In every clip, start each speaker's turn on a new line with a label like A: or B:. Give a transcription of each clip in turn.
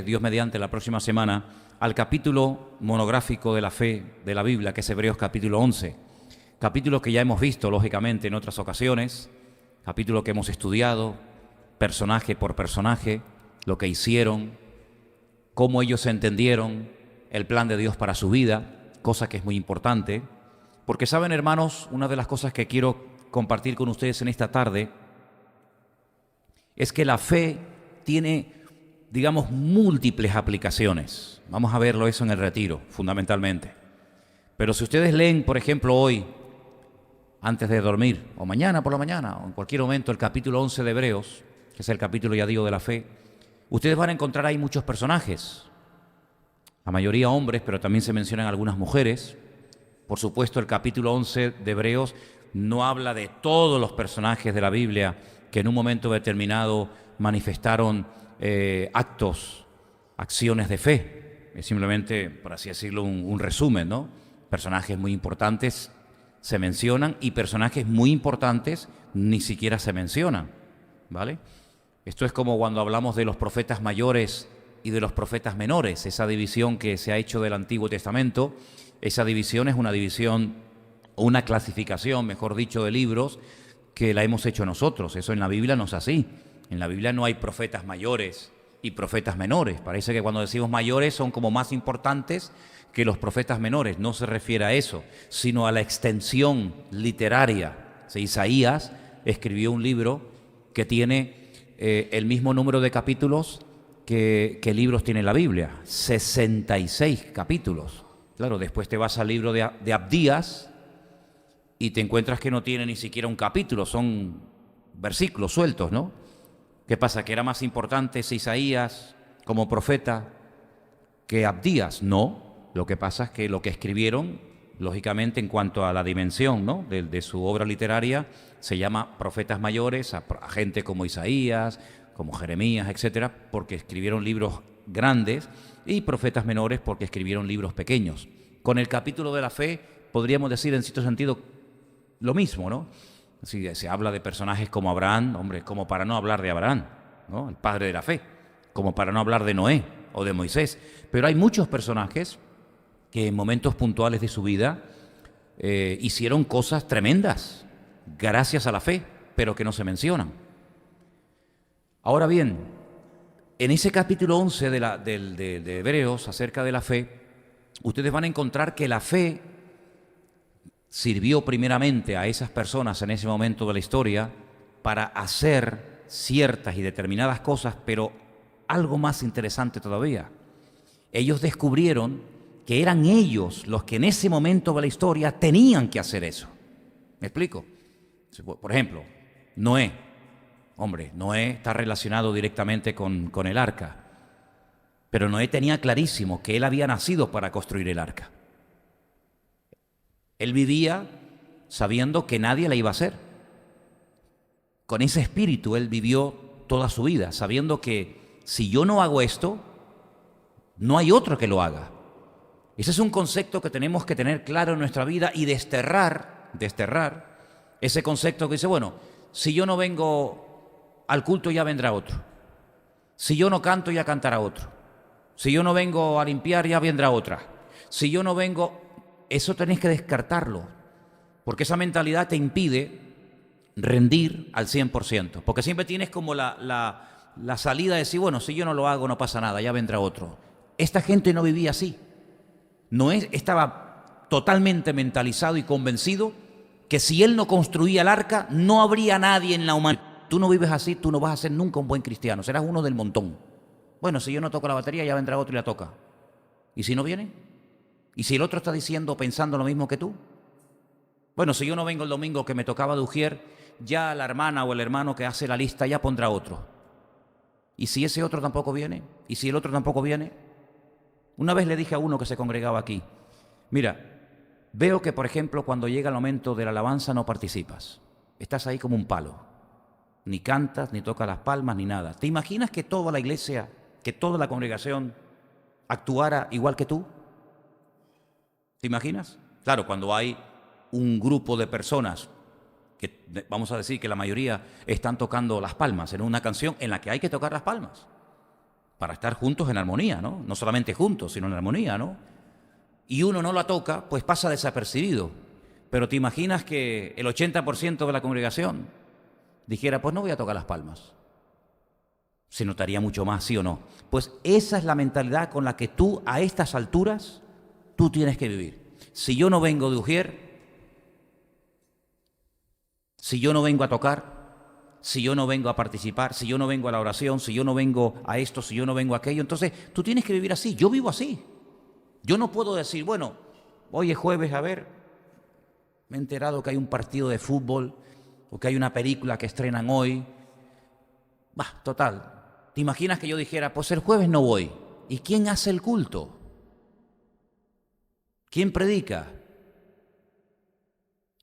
A: Dios mediante, la próxima semana, al capítulo monográfico de la fe de la Biblia, que es Hebreos capítulo 11. Capítulo que ya hemos visto, lógicamente, en otras ocasiones. Capítulo que hemos estudiado, personaje por personaje, lo que hicieron, cómo ellos entendieron el plan de Dios para su vida, cosa que es muy importante. Porque saben, hermanos, una de las cosas que quiero compartir con ustedes en esta tarde es que la fe tiene, digamos, múltiples aplicaciones. Vamos a verlo eso en el retiro, fundamentalmente. Pero si ustedes leen, por ejemplo, hoy, antes de dormir, o mañana por la mañana, o en cualquier momento, el capítulo 11 de Hebreos, que es el capítulo, ya digo, de la fe, ustedes van a encontrar ahí muchos personajes. La mayoría hombres, pero también se mencionan algunas mujeres. Por supuesto, el capítulo 11 de Hebreos no habla de todos los personajes de la Biblia que en un momento determinado manifestaron actos, acciones de fe. Es simplemente, por así decirlo, un resumen, ¿no? Personajes muy importantes se mencionan y personajes muy importantes ni siquiera se mencionan, ¿vale? Esto es como cuando hablamos de los profetas mayores y de los profetas menores, esa división que se ha hecho del Antiguo Testamento. Esa división es una división, o una clasificación, mejor dicho, de libros que la hemos hecho nosotros. Eso en la Biblia no es así. En la Biblia no hay profetas mayores y profetas menores. Parece que cuando decimos mayores son como más importantes que los profetas menores. No se refiere a eso, sino a la extensión literaria. Isaías escribió un libro que tiene el mismo número de capítulos que libros tiene la Biblia, 66 capítulos. Claro, después te vas al libro de Abdías y te encuentras que no tiene ni siquiera un capítulo, son versículos sueltos, ¿no? ¿Qué pasa? ¿Que era más importante Isaías como profeta que Abdías? No, lo que pasa es que lo que escribieron, lógicamente, en cuanto a la dimensión, ¿no?, de su obra literaria, se llama profetas mayores, a gente como Isaías, como Jeremías, etcétera, porque escribieron libros grandes, y profetas menores porque escribieron libros pequeños. Con el capítulo de la fe podríamos decir en cierto sentido lo mismo, ¿no? Si se habla de personajes como Abraham, hombre, como para no hablar de Abraham, ¿no?, el padre de la fe, como para no hablar de Noé o de Moisés. Pero hay muchos personajes que en momentos puntuales de su vida hicieron cosas tremendas gracias a la fe, pero que no se mencionan. Ahora bien, en ese capítulo 11 de Hebreos, acerca de la fe, ustedes van a encontrar que la fe sirvió primeramente a esas personas en ese momento de la historia para hacer ciertas y determinadas cosas, pero algo más interesante todavía. Ellos descubrieron que eran ellos los que en ese momento de la historia tenían que hacer eso. ¿Me explico? Por ejemplo, Noé. Hombre, Noé está relacionado directamente con el arca, pero Noé tenía clarísimo que él había nacido para construir el arca. Él vivía sabiendo que nadie la iba a hacer. Con ese espíritu él vivió toda su vida, sabiendo que si yo no hago esto, no hay otro que lo haga. Ese es un concepto que tenemos que tener claro en nuestra vida y desterrar ese concepto que dice, bueno, si yo no vengo al culto ya vendrá otro. Si yo no canto ya cantará otro. Si yo no vengo a limpiar ya vendrá otra. Si yo no vengo... Eso tenéis que descartarlo, porque esa mentalidad te impide rendir al 100%, porque siempre tienes como la salida de decir, bueno, si yo no lo hago no pasa nada, ya vendrá otro. Esta gente no vivía así. Noé estaba totalmente mentalizado y convencido que si él no construía el arca, no habría nadie en la humanidad. Tú no vives así, tú no vas a ser nunca un buen cristiano, serás uno del montón. Bueno, si yo no toco la batería, ya vendrá otro y la toca. ¿Y si no viene? ¿Y si el otro está diciendo, pensando lo mismo que tú? Bueno, si yo no vengo el domingo que me tocaba de ujier, ya la hermana o el hermano que hace la lista ya pondrá otro. ¿Y si ese otro tampoco viene? ¿Y si el otro tampoco viene? Una vez le dije a uno que se congregaba aquí, mira, veo que, por ejemplo, cuando llega el momento de la alabanza no participas. Estás ahí como un palo. Ni cantas, ni tocas las palmas, ni nada. ¿Te imaginas que toda la iglesia, que toda la congregación actuara igual que tú? ¿Te imaginas? Claro, cuando hay un grupo de personas, que vamos a decir que la mayoría están tocando las palmas en una canción en la que hay que tocar las palmas. para estar juntos en armonía, ¿no? No solamente juntos, sino en armonía, ¿no? Y uno no la toca, pues pasa desapercibido. Pero te imaginas que el 80% de la congregación dijera, pues no voy a tocar las palmas. Se notaría mucho más, ¿sí o no? Pues esa es la mentalidad con la que tú, a estas alturas, tú tienes que vivir. Si yo no vengo de Ujier, si yo no vengo a tocar, si yo no vengo a participar, si yo no vengo a la oración, si yo no vengo a esto, si yo no vengo a aquello, entonces tú tienes que vivir así. Yo vivo así. Yo no puedo decir, bueno, hoy es jueves, a ver, me he enterado que hay un partido de fútbol o que hay una película que estrenan hoy. Bah, total. ¿Te imaginas que yo dijera, pues el jueves no voy? ¿Y quién hace el culto? ¿Quién predica?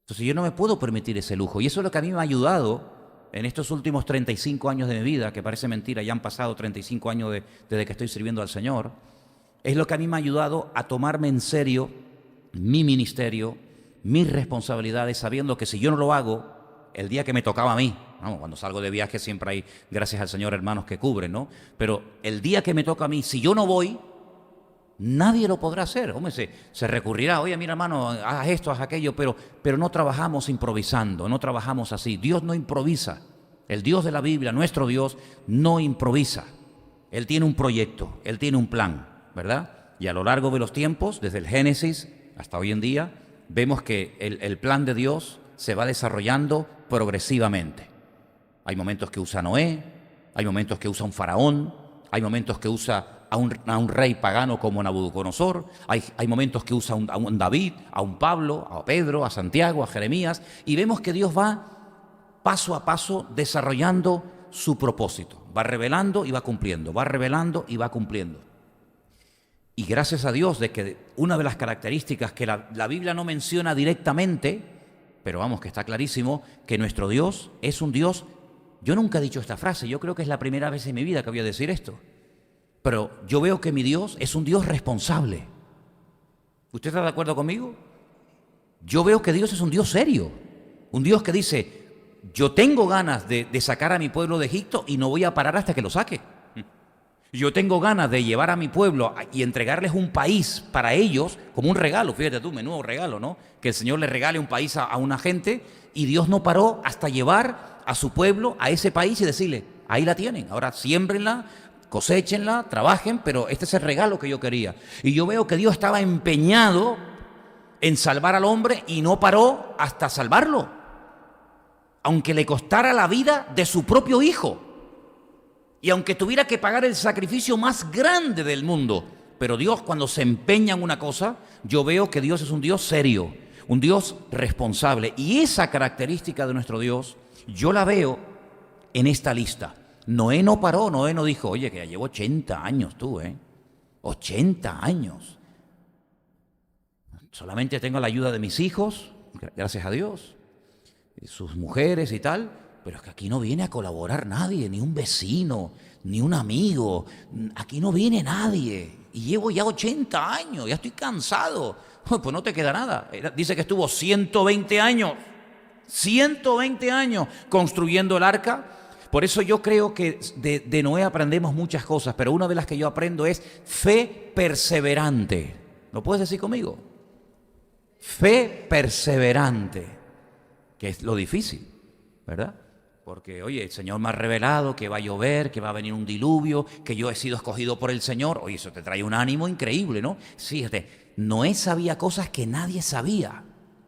A: Entonces yo no me puedo permitir ese lujo. Y eso es lo que a mí me ha ayudado en estos últimos 35 años de mi vida, que parece mentira, ya han pasado 35 años desde que estoy sirviendo al Señor. Es lo que a mí me ha ayudado a tomarme en serio mi ministerio, mis responsabilidades, sabiendo que si yo no lo hago, el día que me tocaba a mí, vamos, cuando salgo de viaje siempre hay, gracias al Señor, hermanos que cubren, ¿no? Pero el día que me toca a mí, si yo no voy, nadie lo podrá hacer. Hombre, se recurrirá, oye, mira, hermano, haz esto, haz aquello, pero no trabajamos improvisando, no trabajamos así. Dios no improvisa. El Dios de la Biblia, nuestro Dios, no improvisa. Él tiene un proyecto, Él tiene un plan, ¿verdad? Y a lo largo de los tiempos, desde el Génesis hasta hoy en día, vemos que el plan de Dios se va desarrollando progresivamente. Hay momentos que usa Noé, hay momentos que usa un faraón, hay momentos que usa a un rey pagano como Nabucodonosor, hay momentos que usa a un David, a un Pablo, a Pedro, a Santiago, a Jeremías, y vemos que Dios va paso a paso desarrollando su propósito. Va revelando y va cumpliendo, va revelando y va cumpliendo. Y gracias a Dios de que una de las características que la Biblia no menciona directamente, pero vamos, que está clarísimo, que nuestro Dios es un Dios. Yo nunca he dicho esta frase, yo creo que es la primera vez en mi vida que voy a decir esto. Pero yo veo que mi Dios es un Dios responsable. ¿Usted está de acuerdo conmigo? Yo veo que Dios es un Dios serio. Un Dios que dice, yo tengo ganas de sacar a mi pueblo de Egipto y no voy a parar hasta que lo saque. Yo tengo ganas de llevar a mi pueblo y entregarles un país para ellos como un regalo. Fíjate tú, menudo regalo, ¿no? Que el Señor le regale un país a una gente y Dios no paró hasta llevar a su pueblo a ese país y decirle, ahí la tienen, ahora siémbrenla, coséchenla, trabajen, pero este es el regalo que yo quería. Y yo veo que Dios estaba empeñado en salvar al hombre y no paró hasta salvarlo, aunque le costara la vida de su propio hijo. Y aunque tuviera que pagar el sacrificio más grande del mundo, pero Dios cuando se empeña en una cosa, yo veo que Dios es un Dios serio, un Dios responsable. Y esa característica de nuestro Dios, yo la veo en esta lista. Noé no paró, Noé no dijo, oye, que ya llevo 80 años tú, 80 años. Solamente tengo la ayuda de mis hijos, gracias a Dios, y sus mujeres y tal. Pero es que aquí no viene a colaborar nadie, ni un vecino, ni un amigo. Aquí no viene nadie. Y llevo ya 80 años, ya estoy cansado. Pues no te queda nada. Dice que estuvo 120 años construyendo el arca. Por eso yo creo que de Noé aprendemos muchas cosas, pero una de las que yo aprendo es fe perseverante. ¿Lo puedes decir conmigo? Fe perseverante, que es lo difícil, ¿verdad? Porque, oye, el Señor me ha revelado que va a llover, que va a venir un diluvio, que yo he sido escogido por el Señor. Oye, eso te trae un ánimo increíble, ¿no? Fíjate, Noé sabía cosas que nadie sabía.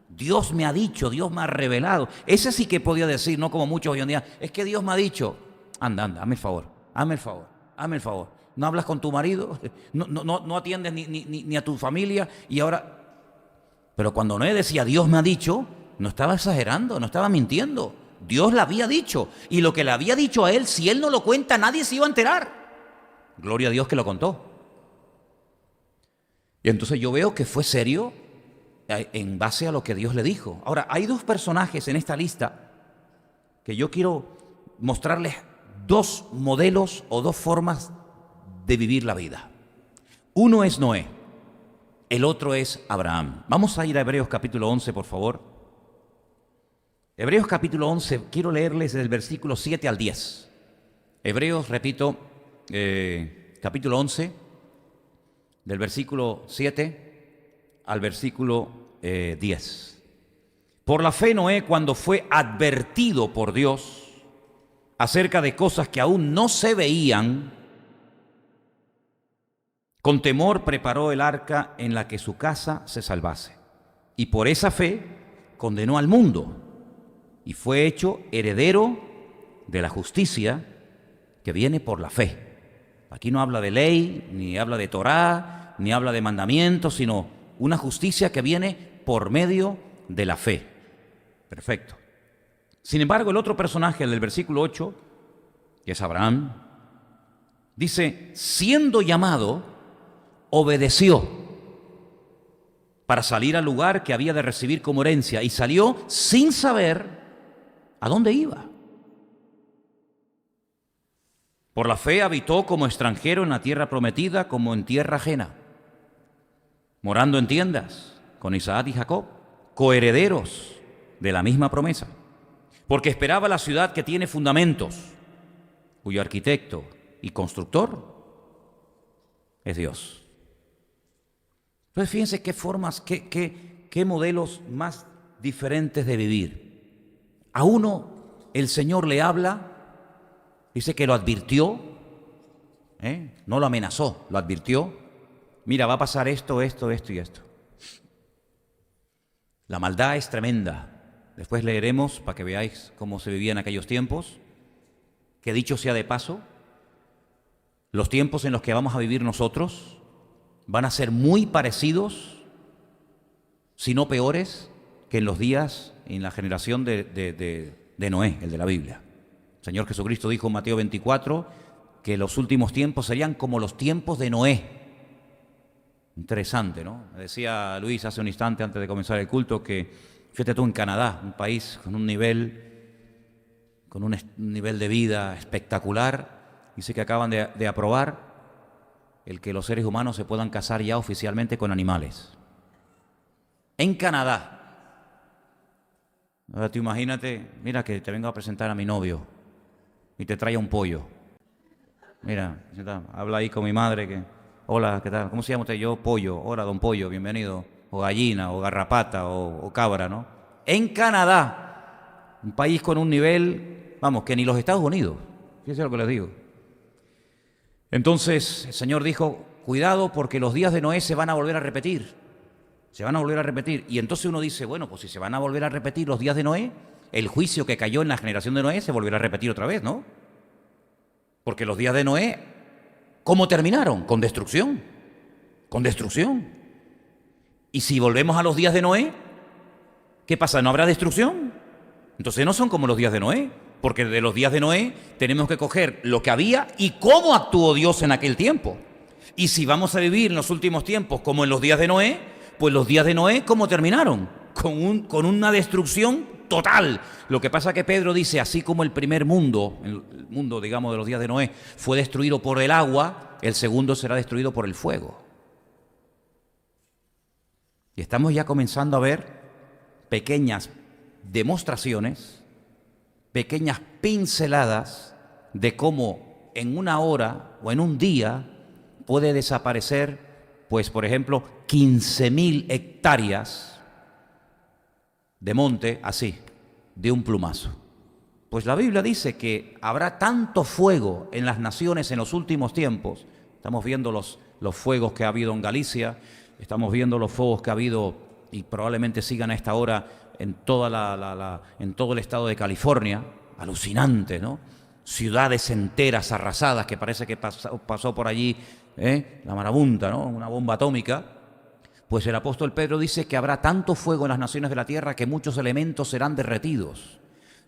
A: Dios me ha dicho, Dios me ha revelado. Ese sí que podía decir, no como muchos hoy en día, es que Dios me ha dicho, anda, hazme el favor, hazme el favor, hazme el favor. No hablas con tu marido, no atiendes ni a tu familia y ahora... Pero cuando Noé decía, Dios me ha dicho, no estaba exagerando, no estaba mintiendo. Dios le había dicho, y lo que le había dicho a él, si él no lo cuenta, nadie se iba a enterar. Gloria a Dios que lo contó. Y entonces yo veo que fue serio en base a lo que Dios le dijo. Ahora, hay dos personajes en esta lista que yo quiero mostrarles dos modelos o dos formas de vivir la vida. Uno es Noé, el otro es Abraham. Vamos a ir a Hebreos capítulo 11, por favor. Hebreos capítulo 11, quiero leerles del versículo 7 al 10. Hebreos, repito, capítulo 11, del versículo 7 al versículo 10. Por la fe Noé, cuando fue advertido por Dios acerca de cosas que aún no se veían, con temor preparó el arca en la que su casa se salvase. Y por esa fe condenó al mundo y fue hecho heredero de la justicia que viene por la fe. Aquí no habla de ley, ni habla de Torá, ni habla de mandamientos, sino una justicia que viene por medio de la fe. Perfecto. Sin embargo, el otro personaje, el del versículo 8, que es Abraham, dice, siendo llamado, obedeció para salir al lugar que había de recibir como herencia y salió sin saber a dónde iba. Por la fe habitó como extranjero en la tierra prometida, como en tierra ajena, morando en tiendas con Isaac y Jacob, coherederos de la misma promesa, porque esperaba la ciudad que tiene fundamentos, cuyo arquitecto y constructor es Dios. Entonces fíjense qué formas, qué modelos más diferentes de vivir. A uno el Señor le habla, dice que lo advirtió, no lo amenazó, lo advirtió. Mira, va a pasar esto, esto, esto y esto. La maldad es tremenda. Después leeremos para que veáis cómo se vivía en aquellos tiempos. Que dicho sea de paso, los tiempos en los que vamos a vivir nosotros van a ser muy parecidos, si no peores, que en los días, en la generación de Noé, el de la Biblia. El Señor Jesucristo dijo en Mateo 24 que los últimos tiempos serían como los tiempos de Noé. Interesante, ¿no? Me decía Luis hace un instante antes de comenzar el culto que fíjate tú en Canadá, un país con un nivel de vida espectacular. Dice que acaban de aprobar el que los seres humanos se puedan casar ya oficialmente con animales. En Canadá. Ahora tú imagínate, mira que te vengo a presentar a mi novio y te trae un pollo. Mira, habla ahí con mi madre que, hola, ¿qué tal? ¿Cómo se llama usted? Yo, Pollo. Hola, don Pollo, bienvenido. O gallina, o garrapata, o cabra, ¿no? En Canadá, un país con un nivel, vamos, que ni los Estados Unidos. Fíjense lo que les digo. Entonces el Señor dijo, cuidado porque los días de Noé se van a volver a repetir. Se van a volver a repetir. Y entonces uno dice, bueno, pues si se van a volver a repetir los días de Noé, el juicio que cayó en la generación de Noé se volverá a repetir otra vez, ¿no? Porque los días de Noé, ¿cómo terminaron? Con destrucción. Con destrucción. Y si volvemos a los días de Noé, ¿qué pasa? ¿No habrá destrucción? Entonces no son como los días de Noé. Porque de los días de Noé tenemos que coger lo que había y cómo actuó Dios en aquel tiempo. Y si vamos a vivir en los últimos tiempos como en los días de Noé, pues los días de Noé, ¿cómo terminaron? Con una destrucción total. Lo que pasa que Pedro dice, así como el primer mundo, el mundo, digamos, de los días de Noé, fue destruido por el agua, el segundo será destruido por el fuego. Y estamos ya comenzando a ver pequeñas demostraciones, pequeñas pinceladas de cómo en una hora o en un día puede desaparecer, pues por ejemplo, 15.000 hectáreas de monte así, de un plumazo. Pues la Biblia dice que habrá tanto fuego en las naciones en los últimos tiempos. Estamos viendo los fuegos que ha habido en Galicia, estamos viendo los fuegos que ha habido y probablemente sigan a esta hora en todo el estado de California. Alucinante, ¿no? Ciudades enteras arrasadas, que parece que pasó por allí la marabunta, ¿no? Una bomba atómica. Pues el apóstol Pedro dice que habrá tanto fuego en las naciones de la tierra que muchos elementos serán derretidos.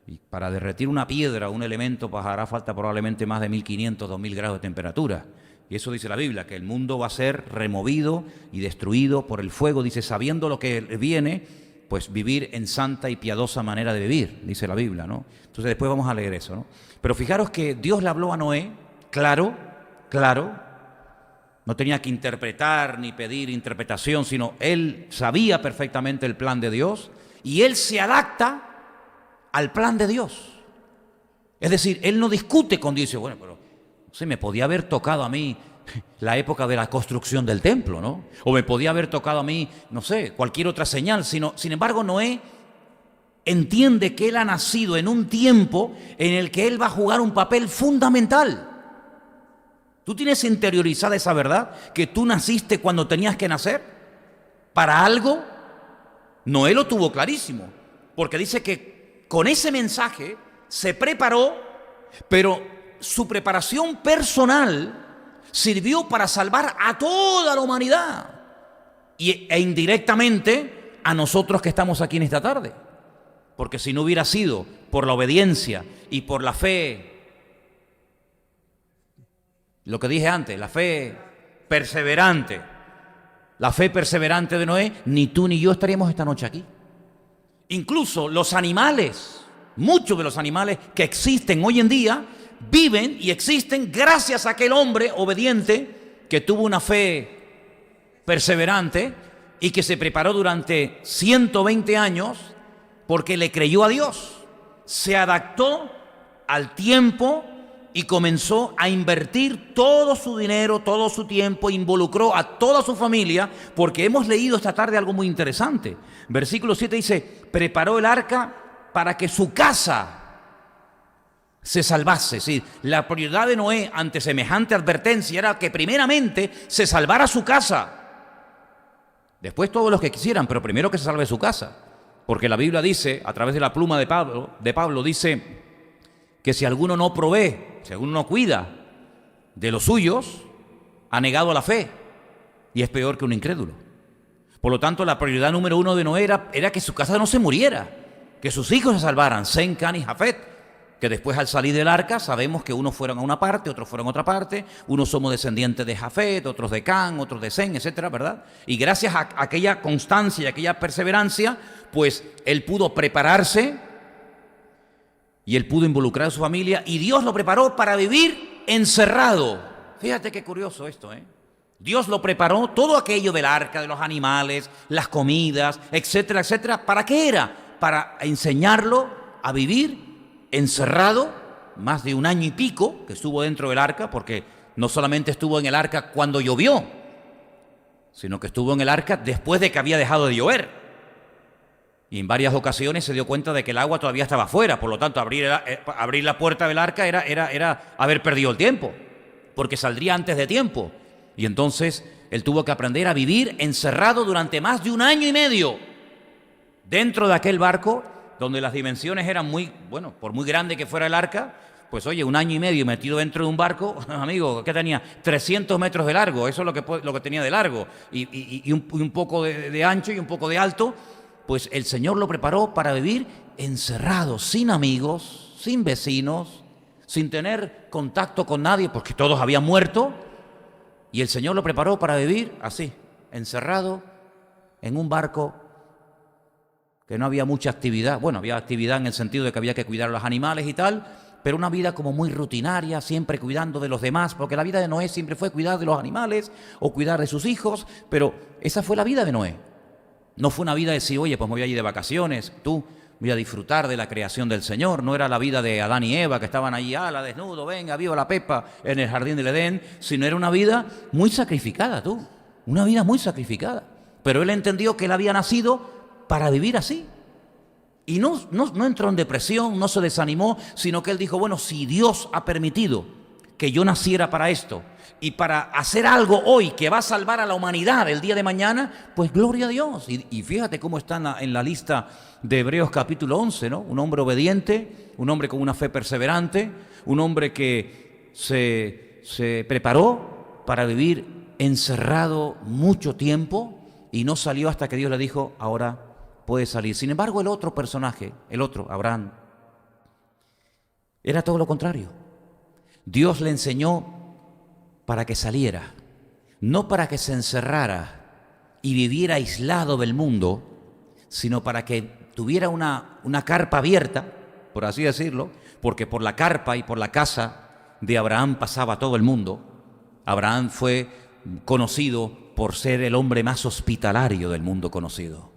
A: Y para derretir una piedra, un elemento, pues hará falta probablemente más de 1.500, 2.000 grados de temperatura. Y eso dice la Biblia, que el mundo va a ser removido y destruido por el fuego. Dice, sabiendo lo que viene, pues vivir en santa y piadosa manera de vivir, dice la Biblia, ¿no? Entonces después vamos a leer eso, ¿no? Pero fijaros que Dios le habló a Noé, claro, no tenía que interpretar ni pedir interpretación, sino él sabía perfectamente el plan de Dios y él se adapta al plan de Dios. Es decir, él no discute con Dios, dice, bueno, pero no sé, me podía haber tocado a mí la época de la construcción del templo, ¿no? O me podía haber tocado a mí, no sé, cualquier otra señal. Sin embargo, Noé entiende que él ha nacido en un tiempo en el que él va a jugar un papel fundamental. ¿Tú tienes interiorizada esa verdad? ¿Que tú naciste cuando tenías que nacer? ¿Para algo? Noé lo tuvo clarísimo, porque dice que con ese mensaje se preparó, pero su preparación personal sirvió para salvar a toda la humanidad e indirectamente a nosotros que estamos aquí en esta tarde. Porque si no hubiera sido por la obediencia y por la fe, lo que dije antes, la fe perseverante de Noé, ni tú ni yo estaríamos esta noche aquí. Incluso los animales, muchos de los animales que existen hoy en día, viven y existen gracias a aquel hombre obediente que tuvo una fe perseverante y que se preparó durante 120 años porque le creyó a Dios, se adaptó al tiempo y comenzó a invertir todo su dinero, todo su tiempo, involucró a toda su familia, porque hemos leído esta tarde algo muy interesante. Versículo 7 dice, preparó el arca para que su casa se salvase. Sí, la prioridad de Noé ante semejante advertencia era que primeramente se salvara su casa. Después todos los que quisieran, pero primero que se salve su casa. Porque la Biblia dice, a través de la pluma de Pablo dice que si alguno no provee, si alguno no cuida de los suyos, ha negado la fe y es peor que un incrédulo. Por lo tanto, la prioridad número uno de Noé era que su casa no se muriera, que sus hijos se salvaran, Sem, Cam y Jafet, que después al salir del arca sabemos que unos fueron a una parte, otros fueron a otra parte, unos somos descendientes de Jafet, otros de Cam, otros de Sem, etcétera, ¿verdad? Y gracias a aquella constancia y aquella perseverancia, pues él pudo prepararse y él pudo involucrar a su familia y Dios lo preparó para vivir encerrado. Fíjate qué curioso esto, ¿eh? Dios lo preparó, todo aquello del arca, de los animales, las comidas, etcétera, etcétera. ¿Para qué era? Para enseñarlo a vivir encerrado más de 1 año y pico que estuvo dentro del arca, porque no solamente estuvo en el arca cuando llovió, sino que estuvo en el arca después de que había dejado de llover. Y en varias ocasiones se dio cuenta de que el agua todavía estaba afuera, por lo tanto abrir la puerta del arca era haber perdido el tiempo, porque saldría antes de tiempo. Y entonces él tuvo que aprender a vivir encerrado durante más de 1 año y medio dentro de aquel barco donde las dimensiones eran muy, bueno, por muy grande que fuera el arca, pues oye, 1 año y medio metido dentro de un barco, amigo, ¿qué tenía? 300 metros de largo, eso es lo que tenía de largo, y un poco de ancho y un poco de alto. Pues el Señor lo preparó para vivir encerrado, sin amigos, sin vecinos, sin tener contacto con nadie, porque todos habían muerto. Y el Señor lo preparó para vivir así, encerrado en un barco que no había mucha actividad. Bueno, había actividad en el sentido de que había que cuidar a los animales y tal, pero una vida como muy rutinaria, siempre cuidando de los demás, porque la vida de Noé siempre fue cuidar de los animales o cuidar de sus hijos, pero esa fue la vida de Noé. No fue una vida de decir, oye, pues me voy a ir de vacaciones, voy a disfrutar de la creación del Señor. No era la vida de Adán y Eva que estaban allí, ala, desnudo, venga, viva la pepa, en el jardín del Edén, sino era una vida muy sacrificada, una vida muy sacrificada. Pero él entendió que él había nacido para vivir así. Y no entró en depresión, no se desanimó, sino que él dijo, bueno, si Dios ha permitido que yo naciera para esto, y para hacer algo hoy que va a salvar a la humanidad el día de mañana, pues gloria a Dios. Y fíjate cómo está en la lista de Hebreos capítulo 11, ¿no? Un hombre obediente, un hombre con una fe perseverante, un hombre que se preparó para vivir encerrado mucho tiempo y no salió hasta que Dios le dijo, ahora puedes salir. Sin embargo, el otro personaje, Abraham, era todo lo contrario. Dios le enseñó para que saliera, no para que se encerrara y viviera aislado del mundo, sino para que tuviera una carpa abierta, por así decirlo, porque por la carpa y por la casa de Abraham pasaba todo el mundo. Abraham fue conocido por ser el hombre más hospitalario del mundo conocido.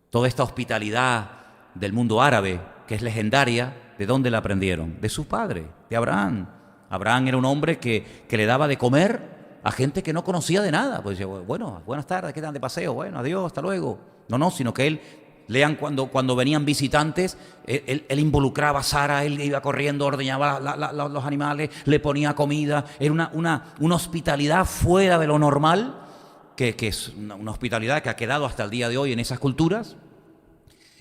A: Toda esta hospitalidad del mundo árabe, que es legendaria, ¿de dónde la aprendieron? De su padre, de Abraham. Abraham era un hombre que le daba de comer a gente que no conocía de nada. Pues decía, bueno, buenas tardes, ¿qué tal de paseo? Bueno, adiós, hasta luego. No, sino que él, lean cuando venían visitantes, él involucraba a Sara, él iba corriendo, ordeñaba los animales, le ponía comida. Era una hospitalidad fuera de lo normal, que es una hospitalidad que ha quedado hasta el día de hoy en esas culturas.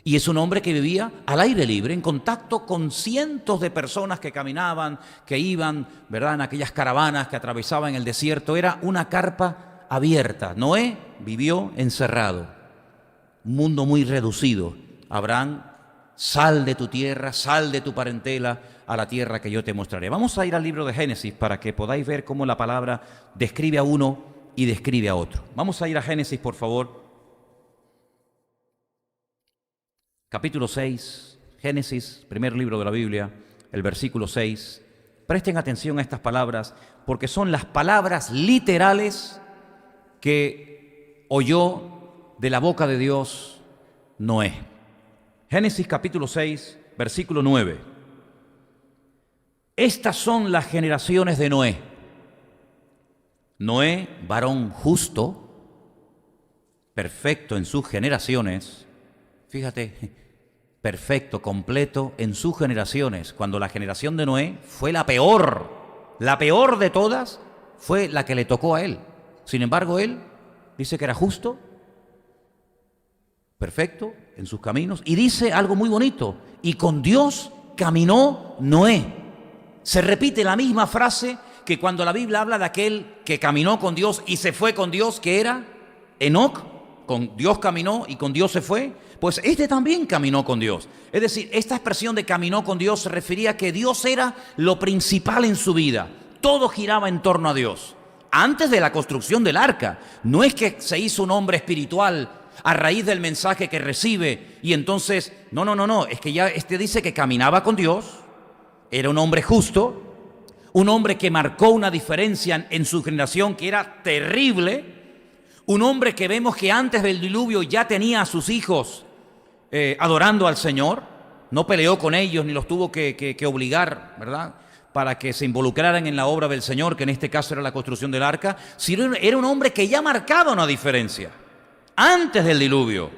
A: Y es un hombre que vivía al aire libre, en contacto con cientos de personas que caminaban, que iban, ¿verdad?, en aquellas caravanas que atravesaban el desierto. Era una carpa abierta. Noé vivió encerrado, un mundo muy reducido. Abraham, sal de tu tierra, sal de tu parentela a la tierra que yo te mostraré. Vamos a ir al libro de Génesis para que podáis ver cómo la palabra describe a uno y describe a otro. Vamos a ir a Génesis, por favor. Capítulo 6, Génesis, primer libro de la Biblia, el versículo 6. Presten atención a estas palabras, porque son las palabras literales que oyó de la boca de Dios Noé. Génesis capítulo 6, versículo 9. Estas son las generaciones de Noé. Noé, varón justo, perfecto en sus generaciones. Fíjate, perfecto, completo en sus generaciones. Cuando la generación de Noé fue la peor de todas, fue la que le tocó a él. Sin embargo, él dice que era justo, perfecto en sus caminos, y dice algo muy bonito: y con Dios caminó Noé. Se repite la misma frase que cuando la Biblia habla de aquel que caminó con Dios y se fue con Dios, que era Enoc. Con Dios caminó y con Dios se fue. Pues este también caminó con Dios. Es decir, esta expresión de caminó con Dios se refería a que Dios era lo principal en su vida. Todo giraba en torno a Dios. Antes de la construcción del arca, no es que se hizo un hombre espiritual a raíz del mensaje que recibe y entonces, no, es que ya dice que caminaba con Dios, era un hombre justo, un hombre que marcó una diferencia en su generación que era terrible. Un hombre que vemos que antes del diluvio ya tenía a sus hijos adorando al Señor. No peleó con ellos ni los tuvo que obligar, ¿verdad?, para que se involucraran en la obra del Señor, que en este caso era la construcción del arca. Sino era un hombre que ya marcaba una diferencia antes del diluvio.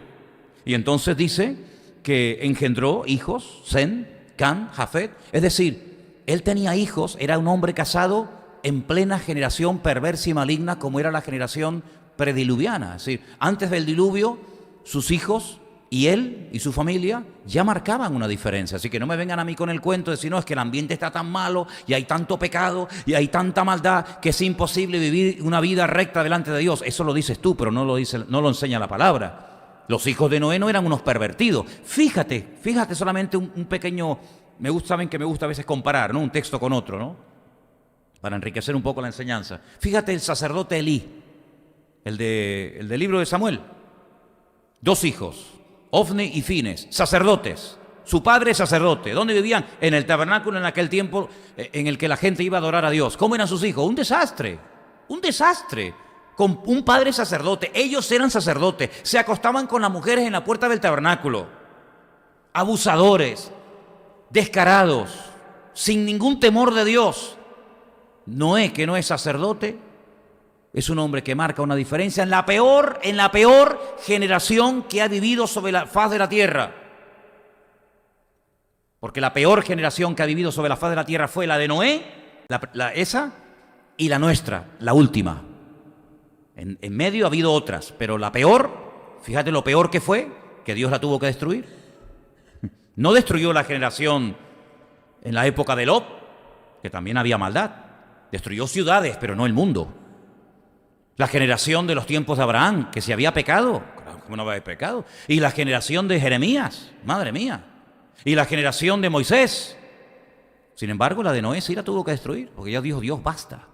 A: Y entonces dice que engendró hijos, Sem, Cam, Jafet. Es decir, él tenía hijos, era un hombre casado en plena generación perversa y maligna, como era la generación prediluviana. Es decir, antes del diluvio, sus hijos y él y su familia ya marcaban una diferencia. Así que no me vengan a mí con el cuento de decir, no, es que el ambiente está tan malo y hay tanto pecado y hay tanta maldad que es imposible vivir una vida recta delante de Dios. Eso lo dices tú, pero no lo enseña la palabra. Los hijos de Noé no eran unos pervertidos. Fíjate solamente un pequeño... saben que me gusta a veces comparar, ¿no?, un texto con otro, ¿no?, para enriquecer un poco la enseñanza. Fíjate el sacerdote Elí, el del libro de Samuel. 2 hijos, Ofni y Fines, sacerdotes. Su padre sacerdote. ¿Dónde vivían? En el tabernáculo en aquel tiempo en el que la gente iba a adorar a Dios. ¿Cómo eran sus hijos? Un desastre. Con un padre sacerdote. Ellos eran sacerdotes. Se acostaban con las mujeres en la puerta del tabernáculo. Abusadores, descarados, sin ningún temor de Dios. Noé, que no es sacerdote, es un hombre que marca una diferencia en la peor generación que ha vivido sobre la faz de la tierra. Porque la peor generación que ha vivido sobre la faz de la tierra fue la de Noé, esa, y la nuestra, la última. En medio ha habido otras, pero la peor, fíjate lo peor que fue, que Dios la tuvo que destruir. No destruyó la generación en la época de Lot, que también había maldad. Destruyó ciudades, pero no el mundo. La generación de los tiempos de Abraham, que si había pecado, ¿cómo no va a haber pecado? Y la generación de Jeremías, madre mía. Y la generación de Moisés. Sin embargo, la de Noé sí la tuvo que destruir, porque ya dijo, Dios, basta.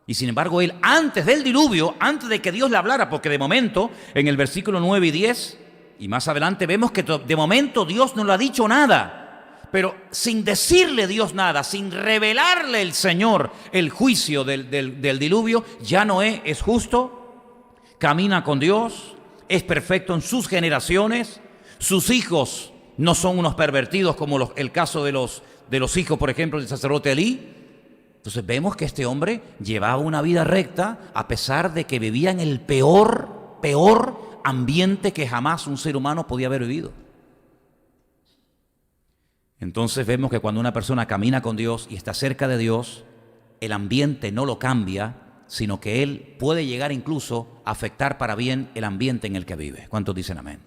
A: Y sin embargo, él, antes del diluvio, antes de que Dios le hablara, porque de momento, en el versículo 9 y 10, y más adelante vemos que de momento Dios no le ha dicho nada. Pero sin decirle Dios nada, sin revelarle el Señor el juicio del diluvio, ya Noé es justo, camina con Dios, es perfecto en sus generaciones, sus hijos no son unos pervertidos como el caso de los hijos, por ejemplo, del sacerdote Elí. Entonces vemos que este hombre llevaba una vida recta a pesar de que vivía en el peor ambiente que jamás un ser humano podía haber vivido. Entonces vemos que cuando una persona camina con Dios y está cerca de Dios, el ambiente no lo cambia, sino que él puede llegar incluso a afectar para bien el ambiente en el que vive. ¿Cuántos dicen amén?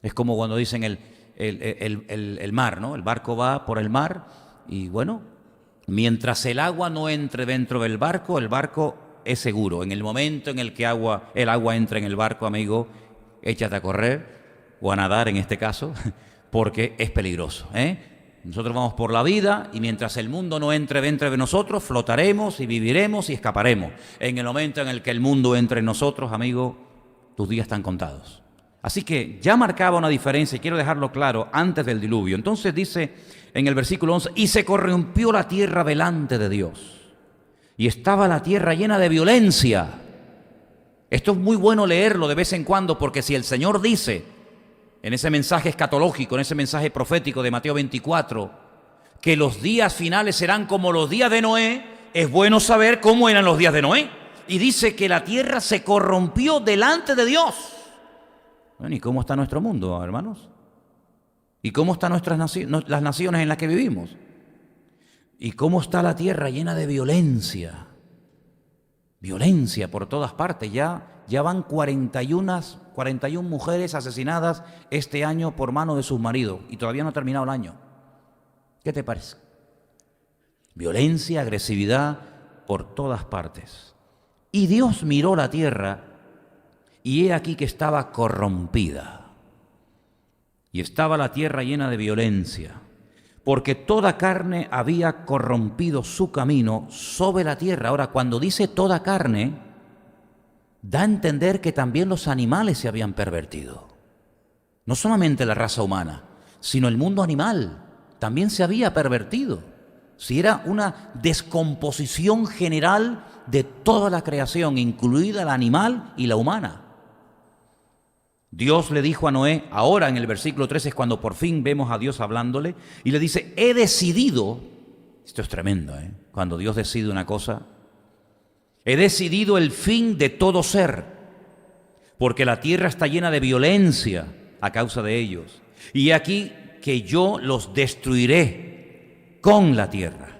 A: Es como cuando dicen el mar, ¿no? El barco va por el mar y bueno, mientras el agua no entre dentro del barco, el barco es seguro. En el momento en el que el agua entra en el barco, amigo, échate a correr o a nadar en este caso, porque es peligroso, ¿eh? Nosotros vamos por la vida y mientras el mundo no entre dentro de nosotros, flotaremos y viviremos y escaparemos. En el momento en el que el mundo entre en nosotros, amigo, tus días están contados. Así que ya marcaba una diferencia y quiero dejarlo claro antes del diluvio. Entonces dice en el versículo 11, y se corrompió la tierra delante de Dios. Y estaba la tierra llena de violencia. Esto es muy bueno leerlo de vez en cuando porque si el Señor dice en ese mensaje escatológico, en ese mensaje profético de Mateo 24, que los días finales serán como los días de Noé, es bueno saber cómo eran los días de Noé. Y dice que la tierra se corrompió delante de Dios. Bueno, ¿y cómo está nuestro mundo, hermanos? ¿Y cómo están las naciones en las que vivimos? ¿Y cómo está la tierra llena de violencia? Violencia por todas partes. Ya van 41 mujeres asesinadas este año por mano de sus maridos y todavía no ha terminado el año. ¿Qué te parece? Violencia, agresividad por todas partes. Y Dios miró la tierra y he aquí que estaba corrompida. Y estaba la tierra llena de violencia, porque toda carne había corrompido su camino sobre la tierra. Ahora, cuando dice toda carne, da a entender que también los animales se habían pervertido. No solamente la raza humana, sino el mundo animal también se había pervertido. Si era una descomposición general de toda la creación, incluida la animal y la humana. Dios le dijo a Noé, ahora en el versículo 13 es cuando por fin vemos a Dios hablándole, y le dice, he decidido, esto es tremendo, cuando Dios decide una cosa, he decidido el fin de todo ser, porque la tierra está llena de violencia a causa de ellos. Y aquí que yo los destruiré con la tierra.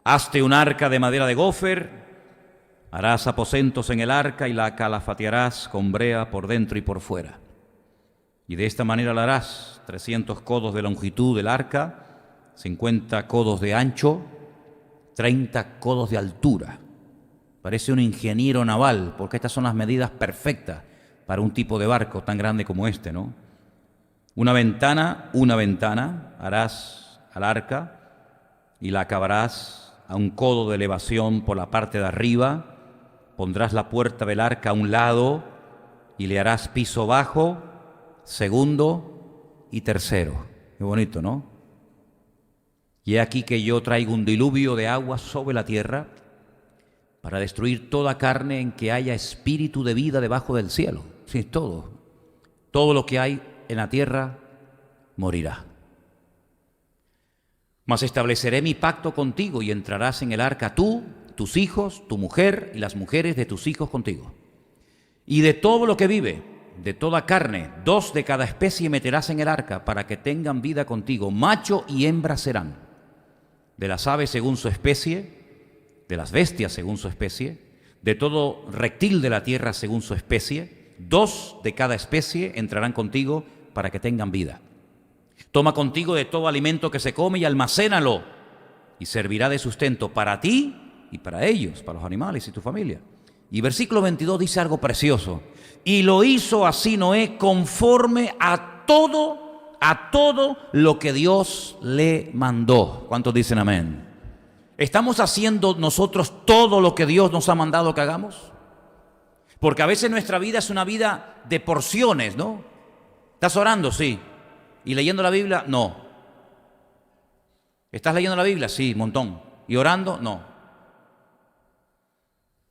A: Hazte un arca de madera de gofer, harás aposentos en el arca y la calafatearás con brea por dentro y por fuera. Y de esta manera la harás, 300 codos de longitud del arca, 50 codos de ancho, 30 codos de altura. Parece un ingeniero naval, porque estas son las medidas perfectas para un tipo de barco tan grande como este, ¿no? Una ventana harás al arca y la acabarás a un codo de elevación por la parte de arriba. Pondrás la puerta del arca a un lado y le harás piso bajo, segundo y tercero. Qué bonito, ¿no? Y he aquí que yo traigo un diluvio de agua sobre la tierra para destruir toda carne en que haya espíritu de vida debajo del cielo. Sí, todo. Todo lo que hay en la tierra morirá. Mas estableceré mi pacto contigo y entrarás en el arca tú, tus hijos, tu mujer y las mujeres de tus hijos contigo. Y de todo lo que vive, de toda carne, 2 de cada especie meterás en el arca para que tengan vida contigo. Macho y hembra serán. De las aves según su especie, de las bestias según su especie, de todo reptil de la tierra según su especie, 2 de cada especie entrarán contigo para que tengan vida. Toma contigo de todo alimento que se come y almacénalo, y servirá de sustento para ti y para ellos, para los animales y tu familia. Y versículo 22 dice algo precioso. Y lo hizo así Noé conforme a todo lo que Dios le mandó. ¿Cuántos dicen amén? ¿Estamos haciendo nosotros todo lo que Dios nos ha mandado que hagamos? Porque a veces nuestra vida es una vida de porciones, ¿no? ¿Estás orando? Sí. ¿Y leyendo la Biblia? No. ¿Estás leyendo la Biblia? Sí, un montón. ¿Y orando? No.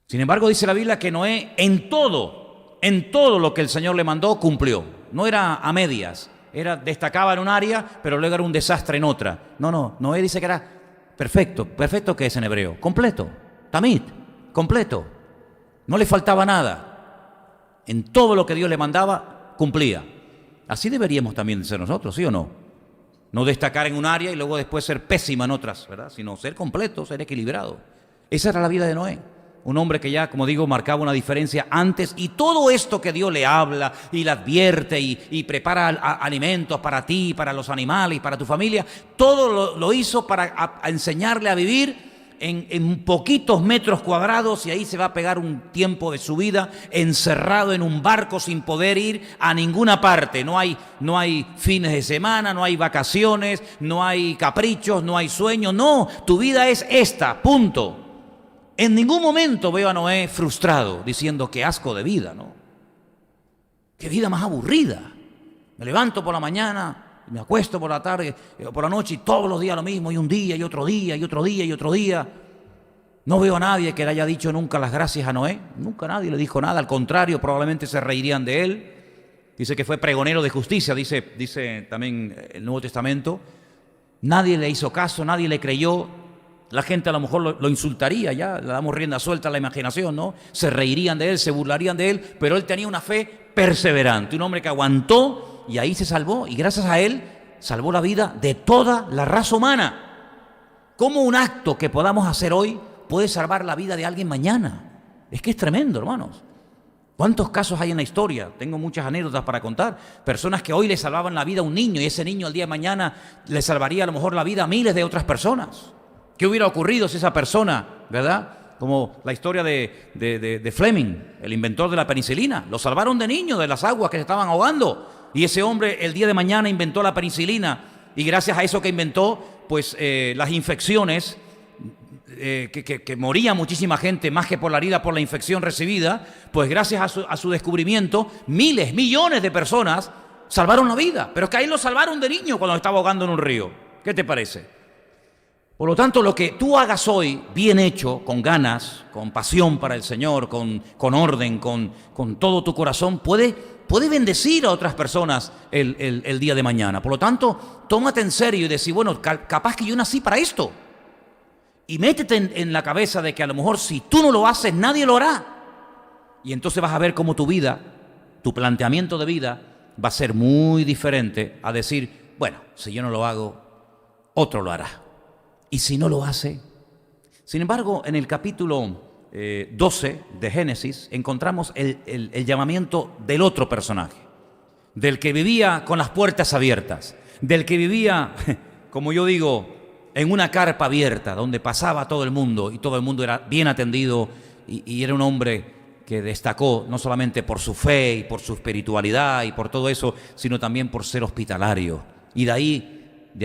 A: Sin embargo, dice la Biblia que Noé en todo lo que el Señor le mandó, cumplió. No era a medias, destacaba en un área, pero luego era un desastre en otra. No, Noé dice que era Perfecto. ¿Perfecto qué es en hebreo? Completo. Tamid, completo. No le faltaba nada. En todo lo que Dios le mandaba, cumplía. Así deberíamos también ser nosotros, ¿sí o no? No destacar en un área y luego después ser pésima en otras, ¿verdad? Sino ser completo, ser equilibrado. Esa era la vida de Noé. Un hombre que ya, como digo, marcaba una diferencia antes, y todo esto que Dios le habla y le advierte y prepara alimentos para ti, para los animales y para tu familia, todo lo hizo para enseñarle a vivir en poquitos metros cuadrados, y ahí se va a pegar un tiempo de su vida encerrado en un barco sin poder ir a ninguna parte. No hay fines de semana, no hay vacaciones, no hay caprichos, no hay sueños. No, tu vida es esta, punto. En ningún momento veo a Noé frustrado diciendo qué asco de vida, ¿no? Qué vida más aburrida. Me levanto por la mañana, me acuesto por la tarde, por la noche, y todos los días lo mismo, y un día y otro día y otro día y otro día. No veo a nadie que le haya dicho nunca las gracias a Noé. Nunca nadie le dijo nada, al contrario, probablemente se reirían de él. Dice que fue pregonero de justicia, dice también el Nuevo Testamento. Nadie le hizo caso, nadie le creyó. La gente a lo mejor lo insultaría, ya le damos rienda suelta a la imaginación, ¿no? Se reirían de él, se burlarían de él, pero él tenía una fe perseverante, un hombre que aguantó y ahí se salvó, y gracias a él salvó la vida de toda la raza humana. ¿Cómo un acto que podamos hacer hoy puede salvar la vida de alguien mañana? Es que es tremendo, hermanos. ¿Cuántos casos hay en la historia? Tengo muchas anécdotas para contar. Personas que hoy le salvaban la vida a un niño, y ese niño el día de mañana le salvaría a lo mejor la vida a miles de otras personas. ¿Qué hubiera ocurrido si esa persona, verdad? Como la historia de Fleming, el inventor de la penicilina. Lo salvaron de niño de las aguas que se estaban ahogando. Y ese hombre el día de mañana inventó la penicilina. Y gracias a eso que inventó, pues las infecciones, que moría muchísima gente, más que por la herida, por la infección recibida, pues gracias a su descubrimiento, miles, millones de personas salvaron la vida. Pero es que ahí lo salvaron de niño cuando estaba ahogando en un río. ¿Qué te parece? Por lo tanto, lo que tú hagas hoy, bien hecho, con ganas, con pasión para el Señor, con orden, con todo tu corazón, puede bendecir a otras personas el día de mañana. Por lo tanto, tómate en serio y decir, bueno, capaz que yo nací para esto. Y métete en la cabeza de que a lo mejor si tú no lo haces, nadie lo hará. Y entonces vas a ver cómo tu vida, tu planteamiento de vida, va a ser muy diferente a decir, bueno, si yo no lo hago, otro lo hará. Y si no lo hace. Sin embargo, en el capítulo 12 de Génesis encontramos el llamamiento del otro personaje, del que vivía con las puertas abiertas, del que vivía, como yo digo, en una carpa abierta donde pasaba todo el mundo y todo el mundo era bien atendido, y era un hombre que destacó no solamente por su fe y por su espiritualidad y por todo eso, sino también por ser hospitalario. Y de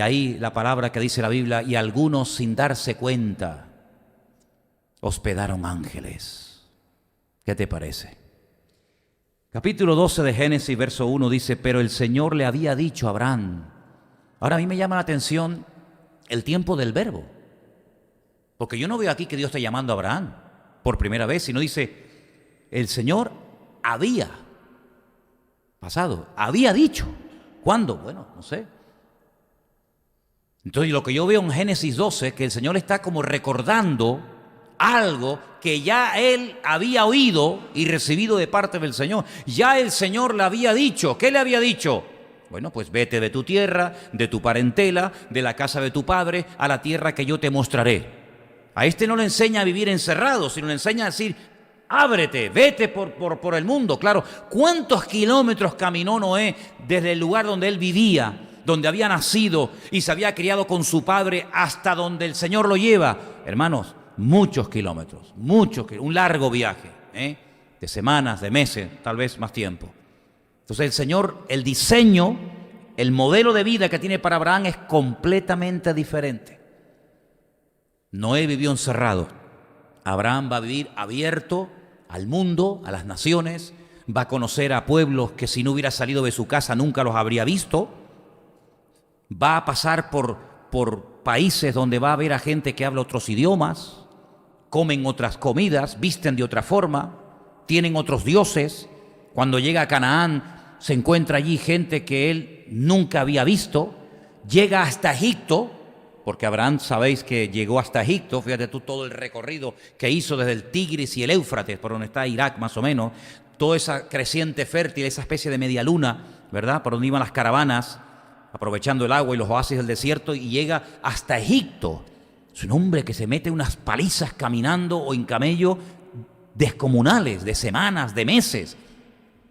A: ahí la palabra que dice la Biblia, y algunos sin darse cuenta hospedaron ángeles. ¿Qué te parece? Capítulo 12 de Génesis, verso 1 dice, pero el Señor le había dicho a Abraham. Ahora a mí me llama la atención el tiempo del verbo, porque yo no veo aquí que Dios esté llamando a Abraham por primera vez, sino dice, el Señor había pasado, había dicho. ¿Cuándo? Bueno, no sé. Entonces lo que yo veo en Génesis 12, que el Señor está como recordando algo que ya él había oído y recibido de parte del Señor. Ya el Señor le había dicho. ¿Qué le había dicho? Bueno, pues vete de tu tierra, de tu parentela, de la casa de tu padre, a la tierra que yo te mostraré. A este no le enseña a vivir encerrado, sino le enseña a decir, ábrete, vete por el mundo. Claro, ¿cuántos kilómetros caminó Noé desde el lugar donde él vivía, donde había nacido y se había criado con su padre, hasta donde el Señor lo lleva? Hermanos, muchos kilómetros, un largo viaje, de semanas, de meses, tal vez más tiempo. Entonces el Señor, el diseño, el modelo de vida que tiene para Abraham es completamente diferente. Noé vivió encerrado. Abraham va a vivir abierto al mundo, a las naciones, va a conocer a pueblos que si no hubiera salido de su casa nunca los habría visto. Va a pasar por países donde va a ver a gente que habla otros idiomas, comen otras comidas, visten de otra forma, tienen otros dioses. Cuando llega a Canaán se encuentra allí gente que él nunca había visto. Llega hasta Egipto porque Abraham sabéis que llegó hasta Egipto, fíjate tú todo el recorrido que hizo desde el Tigris y el Éufrates, por donde está Irak más o menos, toda esa creciente fértil, esa especie de media luna, ¿verdad? Por donde iban las caravanas, aprovechando el agua y los oasis del desierto, y llega hasta Egipto. Es un hombre que se mete unas palizas caminando o en camello descomunales, de semanas, de meses.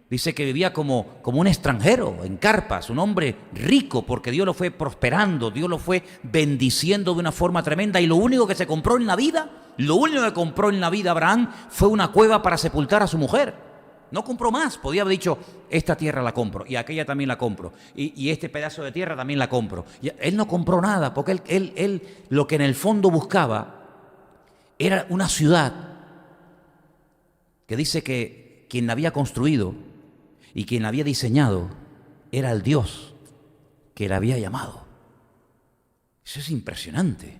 A: Dice que vivía como un extranjero, en carpas, un hombre rico, porque Dios lo fue prosperando, Dios lo fue bendiciendo de una forma tremenda, y lo único que se compró en la vida, Abraham, fue una cueva para sepultar a su mujer. No compró más, podía haber dicho, esta tierra la compro, y aquella también la compro, y este pedazo de tierra también la compro. Y él no compró nada, porque él lo que en el fondo buscaba era una ciudad que dice que quien la había construido y quien la había diseñado era el Dios que la había llamado. Eso es impresionante.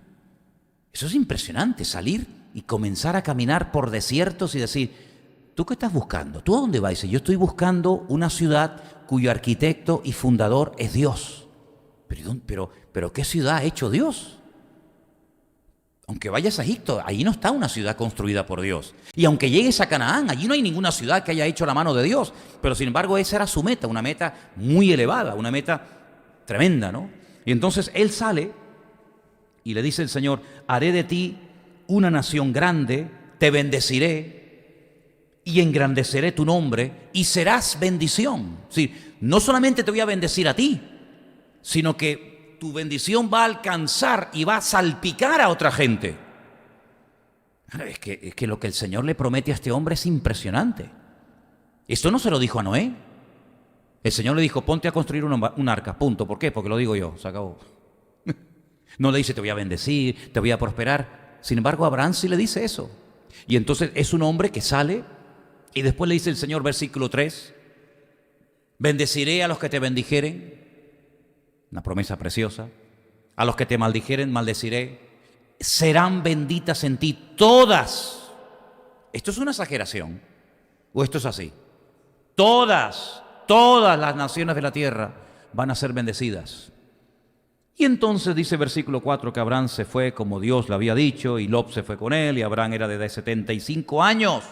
A: Eso es impresionante, salir y comenzar a caminar por desiertos y decir, ¿tú qué estás buscando? ¿Tú a dónde vas? Dice, yo estoy buscando una ciudad cuyo arquitecto y fundador es Dios. Pero ¿qué ciudad ha hecho Dios? Aunque vayas a Egipto, allí no está una ciudad construida por Dios. Y aunque llegues a Canaán, allí no hay ninguna ciudad que haya hecho la mano de Dios. Pero sin embargo, esa era su meta, una meta muy elevada, una meta tremenda, ¿no? Y entonces él sale y le dice el Señor, haré de ti una nación grande, te bendeciré y engrandeceré tu nombre y serás bendición. Es decir, no solamente te voy a bendecir a ti, sino que tu bendición va a alcanzar y va a salpicar a otra gente. Es que lo que el Señor le promete a este hombre es impresionante. Esto no se lo dijo a Noé. El Señor le dijo, ponte a construir un arca, punto. ¿Por qué? Porque lo digo yo, se acabó. No le dice, te voy a bendecir, te voy a prosperar. Sin embargo, a Abraham sí le dice eso. Y entonces es un hombre que sale y después le dice el Señor, versículo 3, bendeciré a los que te bendijeren. Una promesa preciosa. A los que te maldijeren, maldeciré. Serán benditas en ti todas. ¿Esto es una exageración? ¿O esto es así? Todas las naciones de la tierra van a ser bendecidas. Y entonces dice versículo 4 que Abraham se fue como Dios le había dicho, y Lot se fue con él, y Abraham era de 75 años.